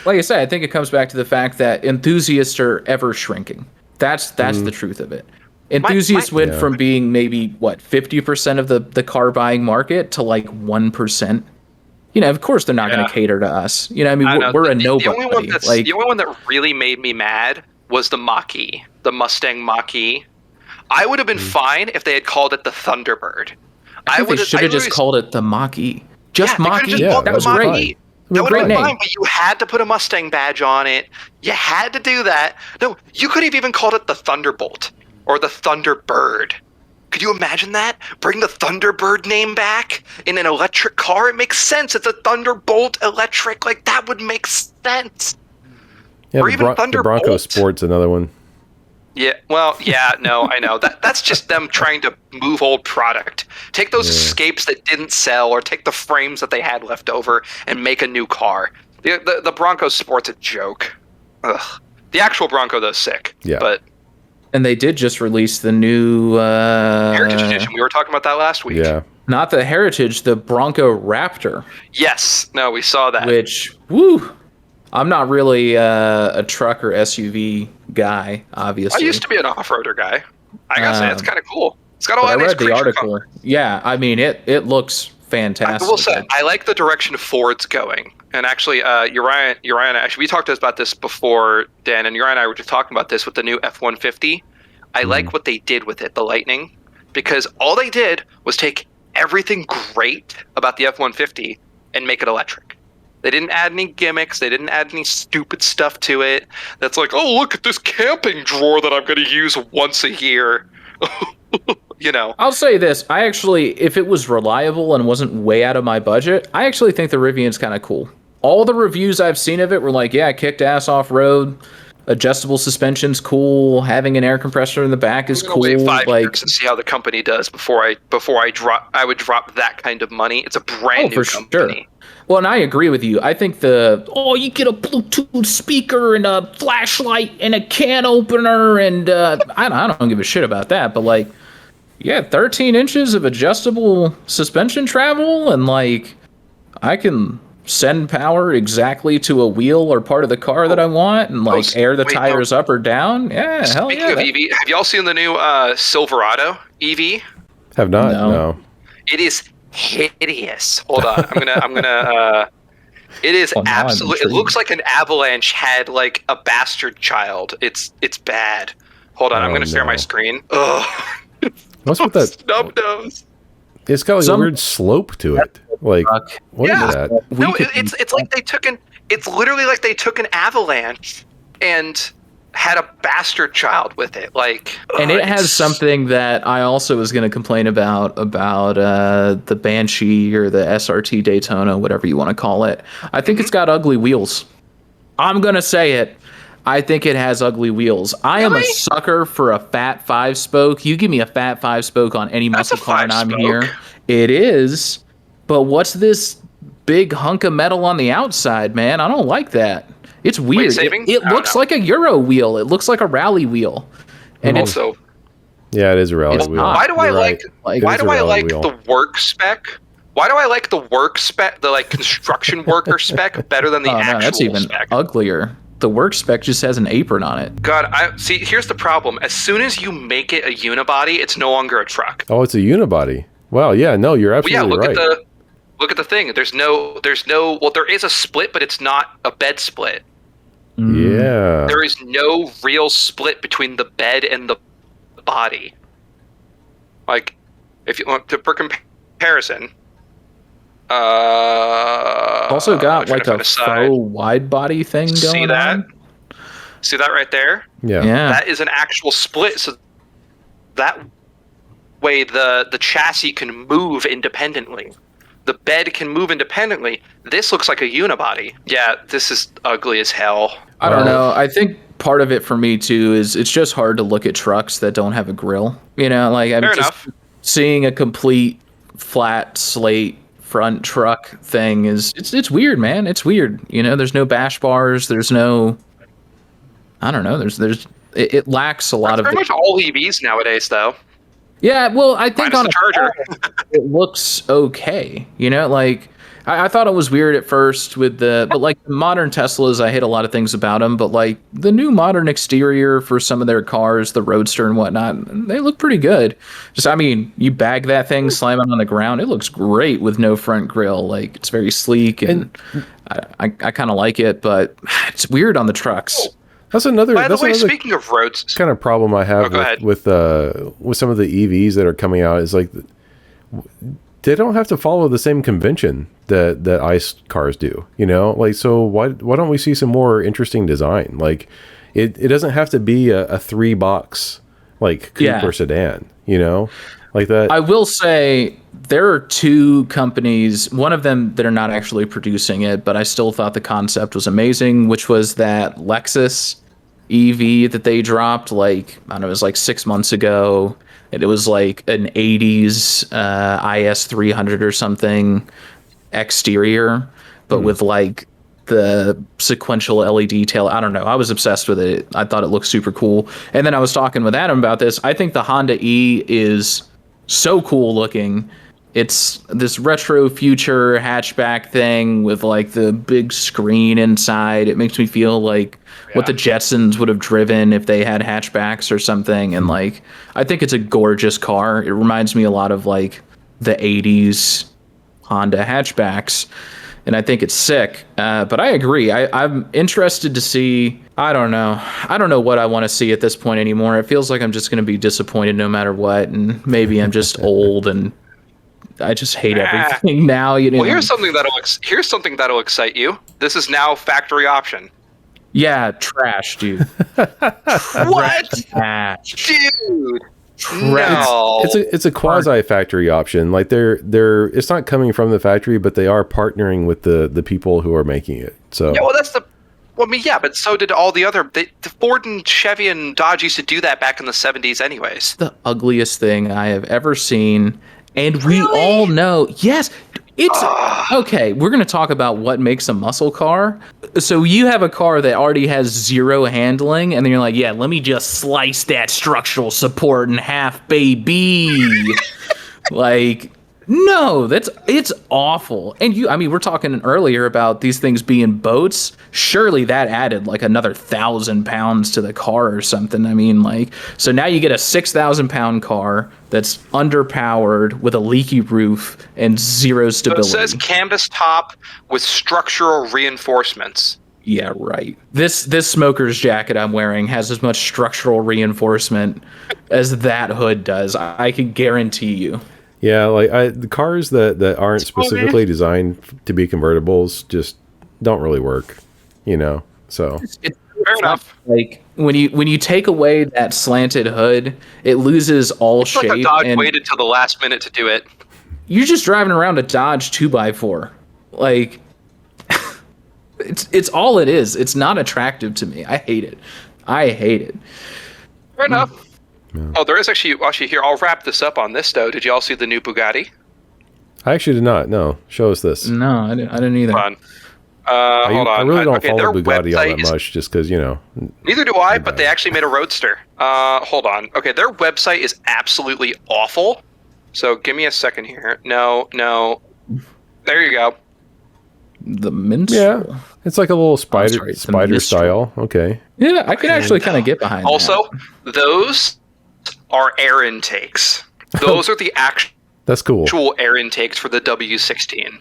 Like I said, I think it comes back to the fact that enthusiasts are ever shrinking. That's the truth of it. Enthusiasts went from being maybe 50% of the car buying market to 1%. Of course they're not going to cater to us. We're a nobody. The only one that really made me mad was the Mach-E, the Mustang Mach-E. I would have been fine if they had called it the Thunderbird. They should have just called it the Mach-E. Just Mach-E. That was great. That would have been fine, but you had to put a Mustang badge on it. You had to do that. No, you could have even called it the Thunderbolt or the Thunderbird. Could you imagine that? Bring the Thunderbird name back in an electric car? It makes sense. It's a Thunderbolt electric. That would make sense. Yeah, or even Thunderbolt. The Bronco Sport's another one. Yeah, well, no, I know. That's just them trying to move old product. Take those escapes that didn't sell, or take the frames that they had left over and make a new car. The Bronco Sport's a joke. Ugh. The actual Bronco, though, is sick. Yeah. And they did just release the new... Heritage Edition. We were talking about that last week. Yeah. Not the Heritage, the Bronco Raptor. Yes. No, we saw that. Which, woo! I'm not really a truck or SUV guy, obviously. I used to be an off-roader guy. I gotta say, it's kind of cool. It's got a lot of nice the article. Yeah, I mean, it looks fantastic. I will say, I like the direction Ford's going. And actually, Uriah, actually, we talked about this before, Dan, and Uriah and I were just talking about this with the new F-150. I like what they did with it, the Lightning, because all they did was take everything great about the F-150 and make it electric. They didn't add any gimmicks. They didn't add any stupid stuff to it. That's like, oh, look at this camping drawer that I'm going to use once a year. I'll say this. I actually, if it was reliable and wasn't way out of my budget, I actually think the Rivian's kind of cool. All the reviews I've seen of it were like, yeah, kicked ass off-road, adjustable suspension's cool, having an air compressor in the back is cool. Wait 5 years and see how the company does before I would drop that kind of money. It's a brand new company. Sure. Well, and I agree with you. I think you get a Bluetooth speaker and a flashlight and a can opener, and I don't give a shit about that. But like, yeah, 13 inches of adjustable suspension travel, and like, I can send power exactly to a wheel or part of the car that I want, and like air the tires up or down. Yeah, hell yeah. Speaking of EV, have y'all seen the new Silverado EV? Have not. No. It is hideous. Hold on, I'm gonna. It is absolutely. It looks like an Avalanche had like a bastard child. It's bad. Hold on, I'm gonna share my screen. Ugh. What's with that snub nose? It's got like a weird slope to it. Like, what is that? No, it's like it's literally like they took an Avalanche and had a bastard child with it. Like, and it has something that I also was going to complain about the Banshee or the SRT Daytona, whatever you want to call it. I think it's got ugly wheels. I'm going to say it. I think it has ugly wheels. I am a sucker for a fat 5-spoke. You give me a fat 5-spoke on any muscle car and I'm here. It is. But what's this big hunk of metal on the outside, man? I don't like that. It's weird. It looks like a Euro wheel. It looks like a rally wheel. And also, yeah, it is a rally wheel. Why do I like the work spec? Why do I like the work spec, the like construction worker spec, better than the actual that's even spec? Uglier. The work spec just has an apron on it. God, see. Here's the problem. As soon as you make it a unibody, it's no longer a truck. Oh, it's a unibody. Wow. Yeah. No, you're absolutely right. Look at the thing. There's no. Well, there is a split, but it's not a bed split. Yeah. There is no real split between the bed and the body. Like, if you want for comparison. Also got like a faux wide body thing going on. See that right there? Yeah. That is an actual split. So that way the chassis can move independently. The bed can move independently. This looks like a unibody. Yeah, this is ugly as hell. I don't know. I think part of it for me too is it's just hard to look at trucks that don't have a grill. You know, like I'm just seeing a complete flat slate front truck thing it's weird, man. It's weird. You know, there's no bash bars. There's no. I don't know. It lacks a lot of. Pretty much all EVs nowadays, though. Yeah, well, I think on a Charger, it looks okay. You know, like I thought it was weird at first but like the modern Teslas, I hate a lot of things about them, but like the new modern exterior for some of their cars, the Roadster and whatnot, they look pretty good. Just, I mean, you bag that thing, slam it on the ground, it looks great with no front grille. Like it's very sleek and I kind of like it, but it's weird on the trucks. That's another. By the way, speaking of roads, kind of problem I have with some of the EVs that are coming out is like they don't have to follow the same convention that ICE cars do. You know, like so why don't we see some more interesting design? Like it doesn't have to be a 3-box like coupe or sedan. You know, like that. I will say there are 2 companies, one of them that are not actually producing it, but I still thought the concept was amazing, which was that Lexus EV that they dropped like, I don't know, it was like 6 months ago. And it was like an 80s IS 300 or something exterior, but with like the sequential LED tail. I don't know. I was obsessed with it. I thought it looked super cool. And then I was talking with Adam about this. I think the Honda E is so cool looking. It's this retro future hatchback thing with like the big screen inside. It makes me feel like what the Jetsons would have driven if they had hatchbacks or something. And like, I think it's a gorgeous car. It reminds me a lot of like the 80s Honda hatchbacks. And I think it's sick. But I agree. I'm interested to see. I don't know what I want to see at this point anymore. It feels like I'm just going to be disappointed no matter what. And maybe I'm just old and I just hate everything now. You know. Well, here's something that'll excite you. This is now factory option. Yeah, trash, dude. What? Trash. Dude. No, it's a quasi factory option. Like they're it's not coming from the factory, but they are partnering with the people who are making it. So yeah, well, but so did all the other. The Ford and Chevy and Dodge used to do that back in the 70s, anyways. The ugliest thing I have ever seen, and we all know. Yes, it's okay. We're gonna talk about what makes a muscle car. So you have a car that already has zero handling, and then you're like, yeah, let me just slice that structural support in half, baby. Like. No, it's awful. And we're talking earlier about these things being boats. Surely that added like another 1,000 pounds to the car or something. I mean, like, so now you get a 6,000 pound car that's underpowered with a leaky roof and zero stability. So it says canvas top with structural reinforcements. Yeah, right. This smoker's jacket I'm wearing has as much structural reinforcement as that hood does. I can guarantee you. Yeah, like the cars that aren't specifically designed to be convertibles just don't really work, So it's fair enough. Like when you take away that slanted hood, it loses all shape. Like a Dodge waited till the last minute to do it. You're just driving around a Dodge 2x4. Like it's all it is. It's not attractive to me. I hate it. Fair enough. Yeah. Oh, there is actually here. I'll wrap this up on this though. Did you all see the new Bugatti? I actually did not. No, show us this. No, I didn't either. Hold on. I really don't follow Bugatti all that much, just because Neither do I, but they actually made a Roadster. Hold on. Okay, their website is absolutely awful. So give me a second here. No. There you go. The minstrel. Yeah, it's like a little spider style. Okay. Yeah, I can actually kind of get behind. Also, those are air intakes. Those are the That's cool. Actual air intakes for the W16,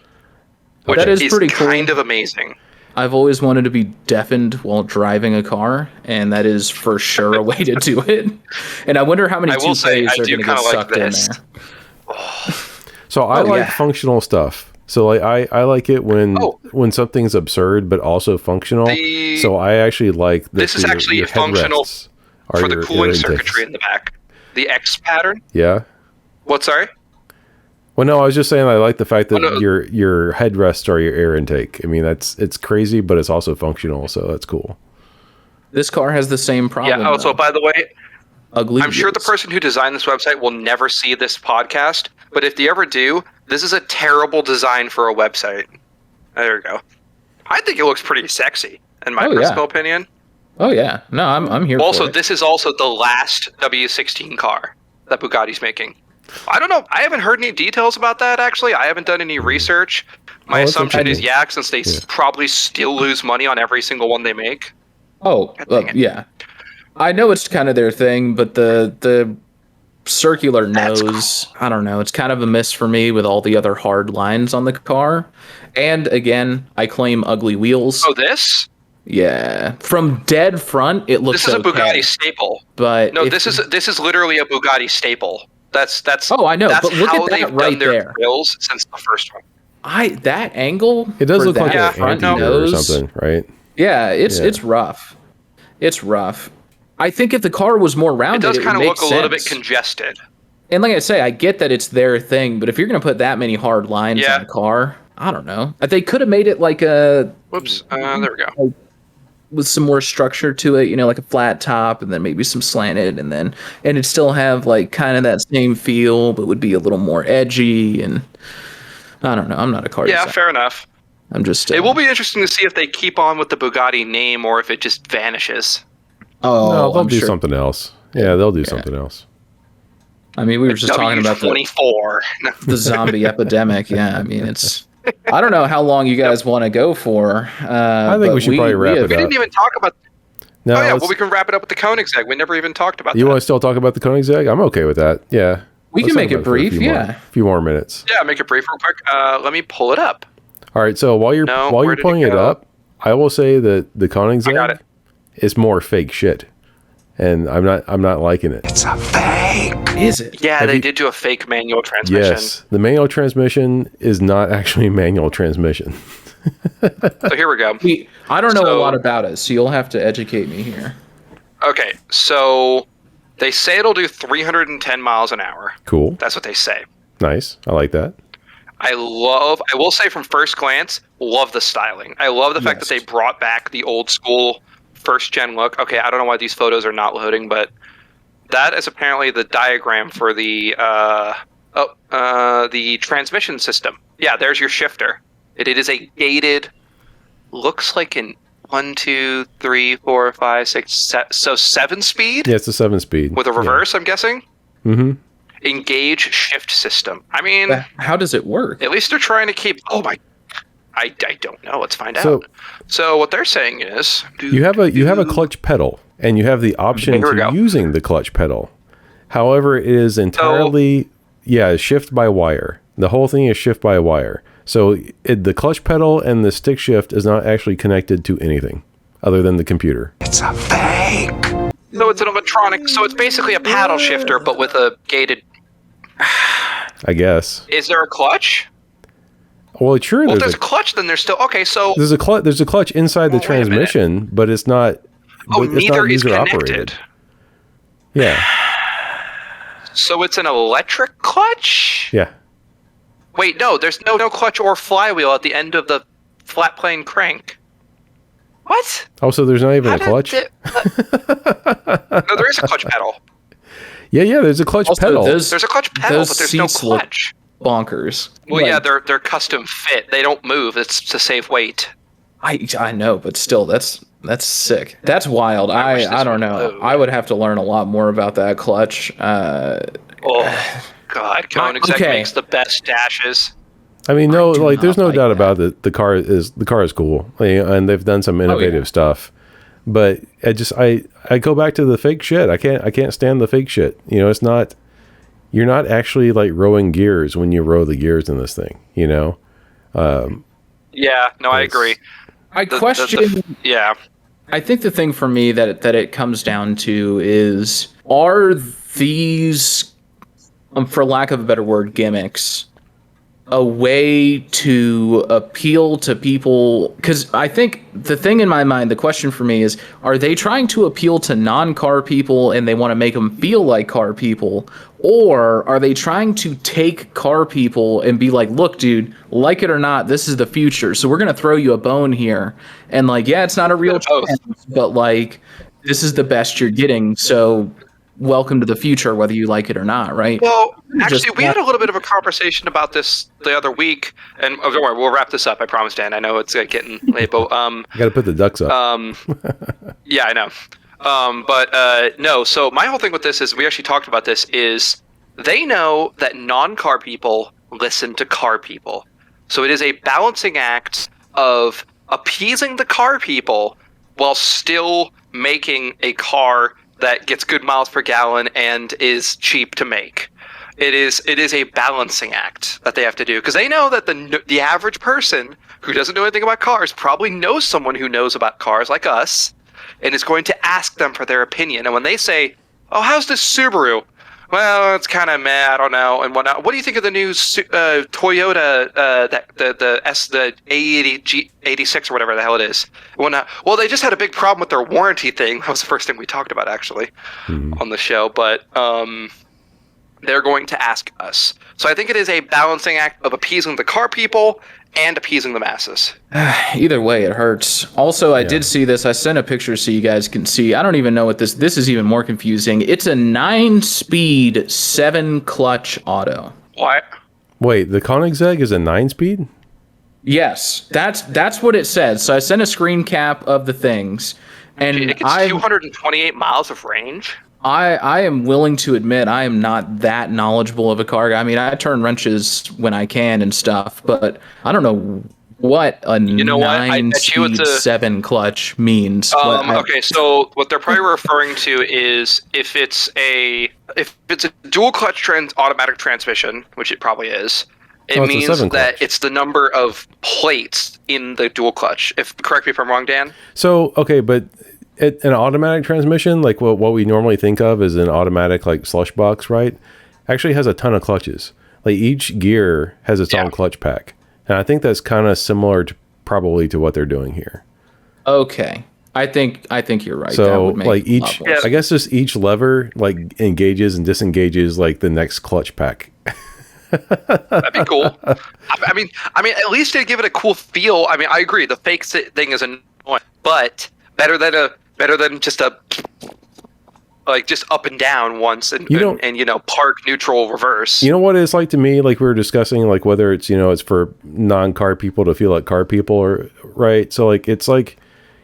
which that is pretty kind of amazing. I've always wanted to be deafened while driving a car, and that is for sure a way to do it. And I wonder how many toupees are going to get sucked in there. So I like functional stuff. So like I like it when something's absurd but also functional. So I actually like this is actually functional for the cooling circuitry in the back. The X pattern. Yeah. What? Sorry. Well, no, I was just saying I like the fact that your headrests are your air intake. I mean, it's crazy, but it's also functional, so that's cool. This car has the same problem. Yeah. Also, by the way, ugly. I'm sure the person who designed this website will never see this podcast, but if they ever do, this is a terrible design for a website. There we go. I think it looks pretty sexy, in my personal opinion. Oh yeah, no, I'm here. Also, for it. This is also the last W16 car that Bugatti's making. I don't know. I haven't heard any details about that, actually. I haven't done any research. My assumption is, since they probably still lose money on every single one they make. Oh, yeah. I know it's kind of their thing, but the circular nose, I don't know. It's kind of a miss for me with all the other hard lines on the car. And again, I claim ugly wheels. Oh, this? Yeah. From dead front, it looks This is a Bugatti staple. But no, this is literally a Bugatti staple. That's Oh, I know, that's but look how at that they've right done their there. grills since the first one. That angle. It does look like an front nose or something, right? Yeah, it's rough. It's rough. I think if the car was more rounded, it does kind of look sense. A little bit congested. And like I say, I get that it's their thing, but if you're going to put that many hard lines on a car, I don't know. They could have made it like a... Whoops, there we go. With some more structure to it, like a flat top and then maybe some slanted and it'd still have like kind of that same feel, but would be a little more edgy. And I don't know. I'm not a car designer. Fair enough. I'm just... it will be interesting to see if they keep on with the Bugatti name or if it just vanishes. Oh, no, they'll do something else. Yeah, they'll do something else. I mean, we were just talking about the zombie epidemic. Yeah, I mean, it's... I don't know how long you guys want to go for. I think we should probably wrap it up. We didn't even talk about... No, we can wrap it up with the Koenigsegg. We never even talked about that. You want to still talk about the Koenigsegg? I'm okay with that. Yeah. We can make it brief, a few more minutes. Yeah, make it brief real quick. Let me pull it up. All right, so while you're pulling it up, I will say that the Koenigsegg is more fake shit. And I'm not liking it. It's a fake. Is it? Yeah, they did do a fake manual transmission. Yes, the manual transmission is not actually a manual transmission. So here we go. I don't know a lot about it, so you'll have to educate me here. Okay, so They say it'll do 310 miles an hour. Cool. That's what they say. Nice. I like that. I will say from first glance, love the styling. I love the fact that they brought back the old school first gen look. Okay, I don't know why these photos are not loading, but that is apparently the diagram for the transmission system. Yeah, there's your shifter. It is a gated, looks like an 1, 2, 3, 4, 5, 6, 7, so 7-speed? Yeah, it's a 7-speed. With a reverse, I'm guessing? Mm-hmm. Engage shift system. I mean... How does it work? At least they're trying to keep... Oh my... I don't know. Let's find out. So what they're saying is... You have a clutch pedal, and you have the option to using the clutch pedal. However, it is entirely... shift by wire. The whole thing is shift by wire. So the clutch pedal and the stick shift is not actually connected to anything other than the computer. It's a fake. So it's an electronic. So it's basically a paddle shifter, but with a gated. I guess. Is there a clutch? Well, sure. Well, if there's a clutch, then there's still okay. So there's a clutch inside the transmission, but it's not. Neither is connected. Operated. Yeah. So it's an electric clutch? Yeah. Wait, no, there's no clutch or flywheel at the end of the flat plane crank. What? Oh, so there's not even a clutch? No, there is a clutch pedal. Yeah, there's a clutch pedal. There's a clutch pedal, but there's no clutch. Bonkers. Well, yeah, they're custom fit. They don't move. It's to save weight. I know, but still, that's sick. That's wild. I don't know. I would have to learn a lot more about that clutch. God, Koenigsegg makes the best dashes. I mean, there's no doubt about it. The car is cool, and they've done some innovative stuff. But I go back to the fake shit. I can't stand the fake shit. It's not. You're not actually like rowing gears when you row the gears in this thing. I agree. I question. I think the thing for me that it comes down to is, are these, for lack of a better word, gimmicks, a way to appeal to people? Because I think the thing in my mind, the question for me is, are they trying to appeal to non-car people and they want to make them feel like car people? Or are they trying to take car people and be like, look, dude, like it or not, this is the future. So we're going to throw you a bone here. And it's not a real chance, but this is the best you're getting. So welcome to the future, whether you like it or not, right? Well, actually, we had a little bit of a conversation about this the other week, and don't worry, we'll wrap this up. I promise, Dan. I know it's getting late, but I got to put the ducks up. Yeah, I know. No. So my whole thing with this is, we actually talked about this, is they know that non-car people listen to car people. So it is a balancing act of appeasing the car people while still making a car that gets good miles per gallon and is cheap to make. It is a balancing act that they have to do, because they know that the average person who doesn't know anything about cars probably knows someone who knows about cars like us, and is going to ask them for their opinion. And when they say, "Oh, how's this Subaru?" "Well, it's kind of meh, I don't know," and whatnot. "What do you think of the new Toyota, the A86 or whatever the hell it is?" Whatnot. "Well, they just had a big problem with their warranty thing." That was the first thing we talked about, actually, on the show. But they're going to ask us. So I think it is a balancing act of appeasing the car people and appeasing the masses. Either way, it hurts. Also, I did see this. I sent a picture so you guys can see. I don't even know what this is even more confusing. It's a 9-speed, 7-clutch auto. What? Wait, the Koenigsegg is a 9-speed? Yes, that's what it says. So I sent a screen cap of the things, and it gets 228 miles of range. I am willing to admit I am not that knowledgeable of a car. I mean, I turn wrenches when I can and stuff, but I don't know what a 9-speed 7-clutch means. Okay, so what they're probably referring to is if it's a dual clutch automatic transmission, which it probably is. It means that it's the number of plates in the dual clutch. Correct me if I'm wrong, Dan. So okay, but an automatic transmission, like what we normally think of as an automatic like slush box, right, actually has a ton of clutches. Like each gear has its own clutch pack, and I think that's kind of similar to probably to what they're doing here. Okay. I think you're right. So that would make like I guess just each lever like engages and disengages like the next clutch pack. That'd be cool. I mean, at least to give it a cool feel. I mean, I agree. The fake thing is annoying, but better than just a just up and down once and park, neutral, reverse. You know what it's like to me? Like we were discussing, like whether it's it's for non-car people to feel like car people, or right. So like it's like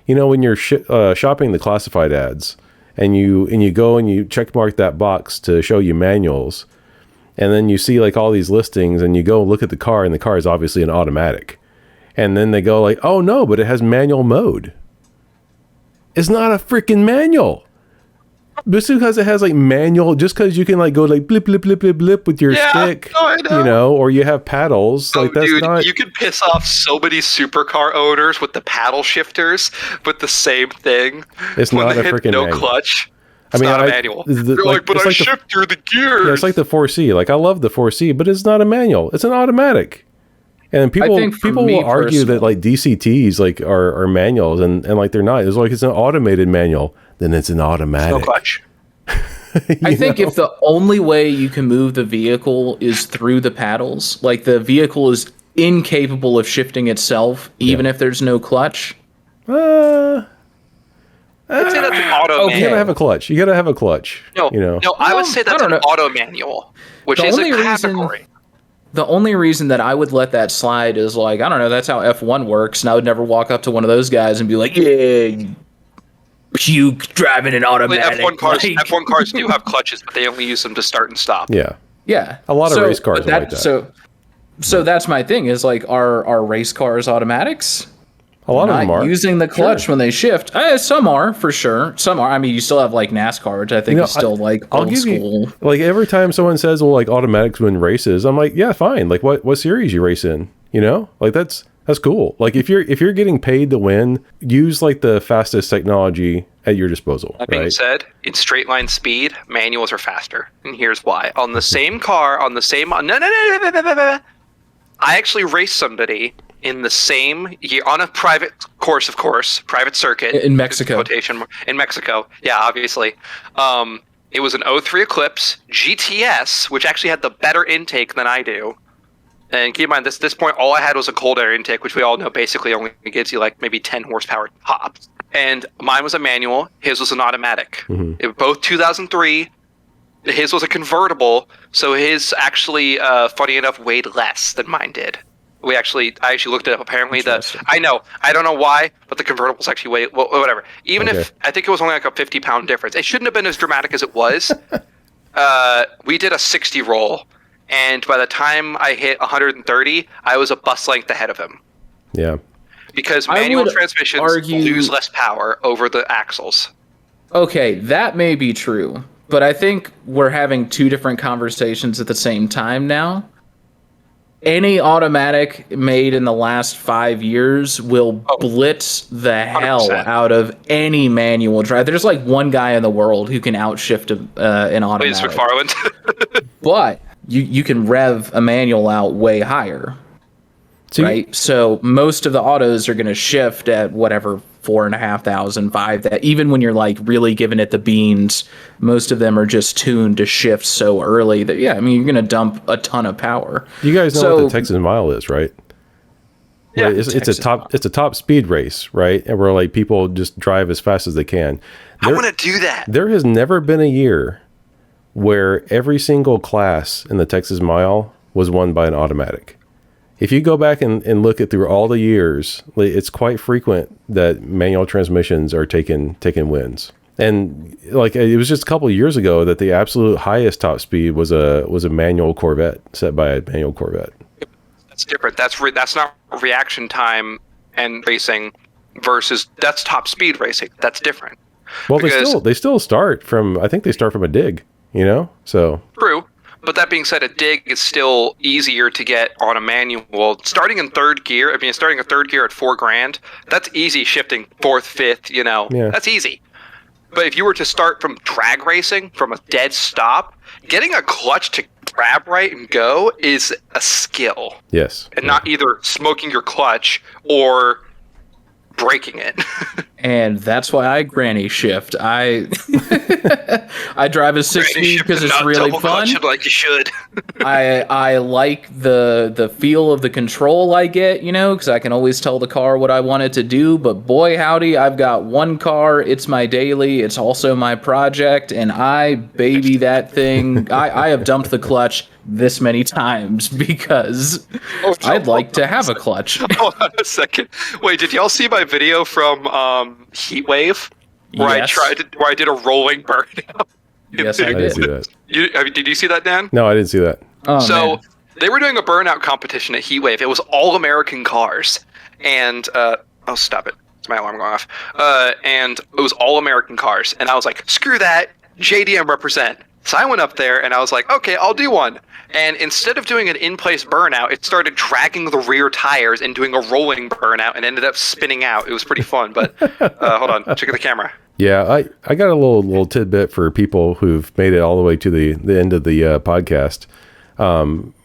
when you're shopping the classified ads, and you go and you check mark that box to show you manuals. And then you see like all these listings and you go look at the car and the car is obviously an automatic. And then they go like, oh no, but it has manual mode. It's not a freaking manual. Just because it has like manual, just because you can like go like blip, blip, blip, blip, blip with your stick, or you have paddles. Oh, like that's dude, you could piss off so many supercar owners with the paddle shifters with the same thing. It's not a freaking manual. Clutch. It's not a manual. They're like, but I shift through the gears. Yeah, it's like the 4C. Like I love the 4C, but it's not a manual. It's an automatic. And people will argue that like DCTs like are manuals and like they're not. It's like it's an automated manual, then it's an automatic. No clutch. I think if the only way you can move the vehicle is through the paddles, like the vehicle is incapable of shifting itself, even if there's no clutch. I'd say that's an auto manual. You gotta have a clutch. No, I would say that's an auto manual, which is a category. The only reason that I would let that slide is like, I don't know, that's how F1 works, and I would never walk up to one of those guys and be like, yeah, you driving an automatic. F1 cars do have clutches, but they only use them to start and stop. Yeah. A lot of race cars are like that. So that's my thing, is like, are race cars automatics? A lot of them are using the clutch when they shift. Some are, for sure. Some are. I mean, you still have like NASCAR, which I think is still like old school. Like every time someone says, "Well, like automatics win races," I'm like, "Yeah, fine. Like what series you race in? Like that's cool. Like if you're getting paid to win, use like the fastest technology at your disposal." That being said, in straight line speed, manuals are faster, and here's why. On the same car, no. I actually raced somebody in the same year on a private course, of course, private circuit in Mexico. In Mexico, yeah, obviously. It was an 03 Eclipse GTS, which actually had the better intake than I do. And keep in mind, this point, all I had was a cold air intake, which we all know basically only gives you like maybe 10 horsepower tops. And mine was a manual, his was an automatic. Mm-hmm. Both 2003. His was a convertible, so his actually, funny enough, weighed less than mine did. I actually looked it up. Apparently, I don't know why, but the convertibles actually weigh whatever. Even if I think it was only like a 50-pound difference, it shouldn't have been as dramatic as it was. We did a 60 roll, and by the time I hit 130, I was a bus length ahead of him. Yeah, because manual transmissions lose less power over the axles. Okay, that may be true, but I think we're having two different conversations at the same time now. Any automatic made in the last 5 years will blitz the hell 100%. Out of any manual drive. There's like one guy in the world who can outshift an automatic. Please, McFarland. But you can rev a manual out way higher. Right? So most of the autos are going to shift at whatever 4,500, 5,000. Even when you're like really giving it the beans, most of them are just tuned to shift so early that you're going to dump a ton of power. You guys know what the Texas Mile is, right? Yeah, it's a top speed race, right? And where like people just drive as fast as they can. I want to do that. There has never been a year where every single class in the Texas Mile was won by an automatic. If you go back and look at through all the years, it's quite frequent that manual transmissions are taking wins. And like it was just a couple of years ago that the absolute highest top speed was a manual Corvette set by a manual Corvette. That's different. That's not reaction time and racing versus that's top speed racing. That's different. Well, they still start from a dig, so true. But that being said, a dig is still easier to get on a manual. Starting in third gear, starting a third gear at $4,000, that's easy shifting fourth, fifth, that's easy. But if you were to start from drag racing, from a dead stop, getting a clutch to grab right and go is a skill. Yes. And not either smoking your clutch or breaking it. And that's why I granny shift. I drive a 6-speed because it's really fun. Like you should. I like the feel of the control I get, because I can always tell the car what I want it to do. But boy, howdy, I've got one car. It's my daily. It's also my project, and I baby that thing. I have dumped the clutch this many times because I'd like to have a clutch. Hold on a second. Wait, did y'all see my video from Heatwave where Yes. I did a rolling burnout? Yes, I didn't see did. that. Did you see that, Dan? No, I didn't see that. Oh, So man. they were doing a burnout competition at Heatwave. It was all American cars, and oh, stop it! It's my alarm going off. And it was all American cars, and I was like, screw that, JDM represent. So I went up there and I was like, okay, I'll do one. And instead of doing an in-place burnout, it started dragging the rear tires and doing a rolling burnout and ended up spinning out. It was pretty fun, but hold on, check the camera. Yeah, I got a little tidbit for people who've made it all the way to the end of the podcast.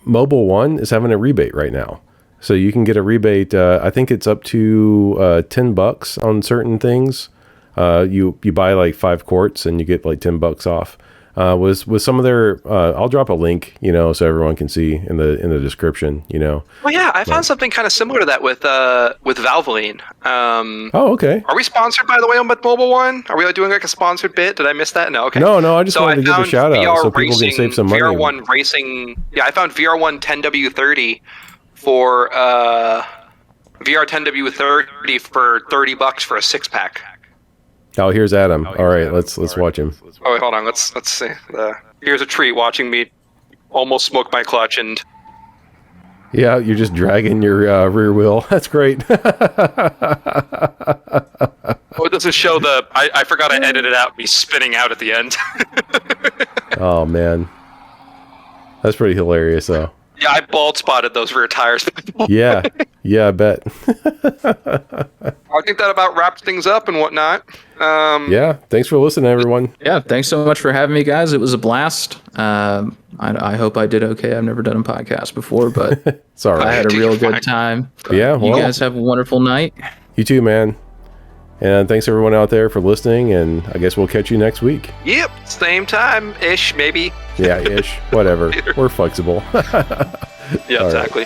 Mobile One is having a rebate right now. So you can get a rebate. I think it's up to $10 on certain things. You buy like 5 quarts and you get like $10 off. With some of their, I'll drop a link, so everyone can see in the description, Well, yeah, I found something kind of similar to that with Valvoline. Oh, okay. Are we sponsored, by the way, on Mobile One? Are we doing like a sponsored bit? Did I miss that? No, okay. No, I just wanted to give a shout out so people can save some money. VR1 Racing. Yeah, I found VR1 10W30 for VR 10W30 for $30 for a 6-pack. Oh, here's Adam. All right, let's watch him. Oh, wait, hold on. Let's see. Here's a treat watching me almost smoke my clutch and. Yeah, you're just dragging your rear wheel. That's great. Oh, it doesn't show the. I forgot I edited out me spinning out at the end. Oh man, that's pretty hilarious though. Yeah, I bald spotted those rear tires. Yeah, I bet. I think that about wraps things up and whatnot. Yeah, thanks for listening, everyone. Yeah, thanks so much for having me, guys. It was a blast. I hope I did okay. I've never done a podcast before, but It's all right. I had a real good time. Yeah, well, You guys have a wonderful night. You too, man. And thanks everyone out there for listening, and I guess we'll catch you next week. Yep, same time ish, maybe. Yeah, ish, whatever. We're flexible. Yeah, exactly.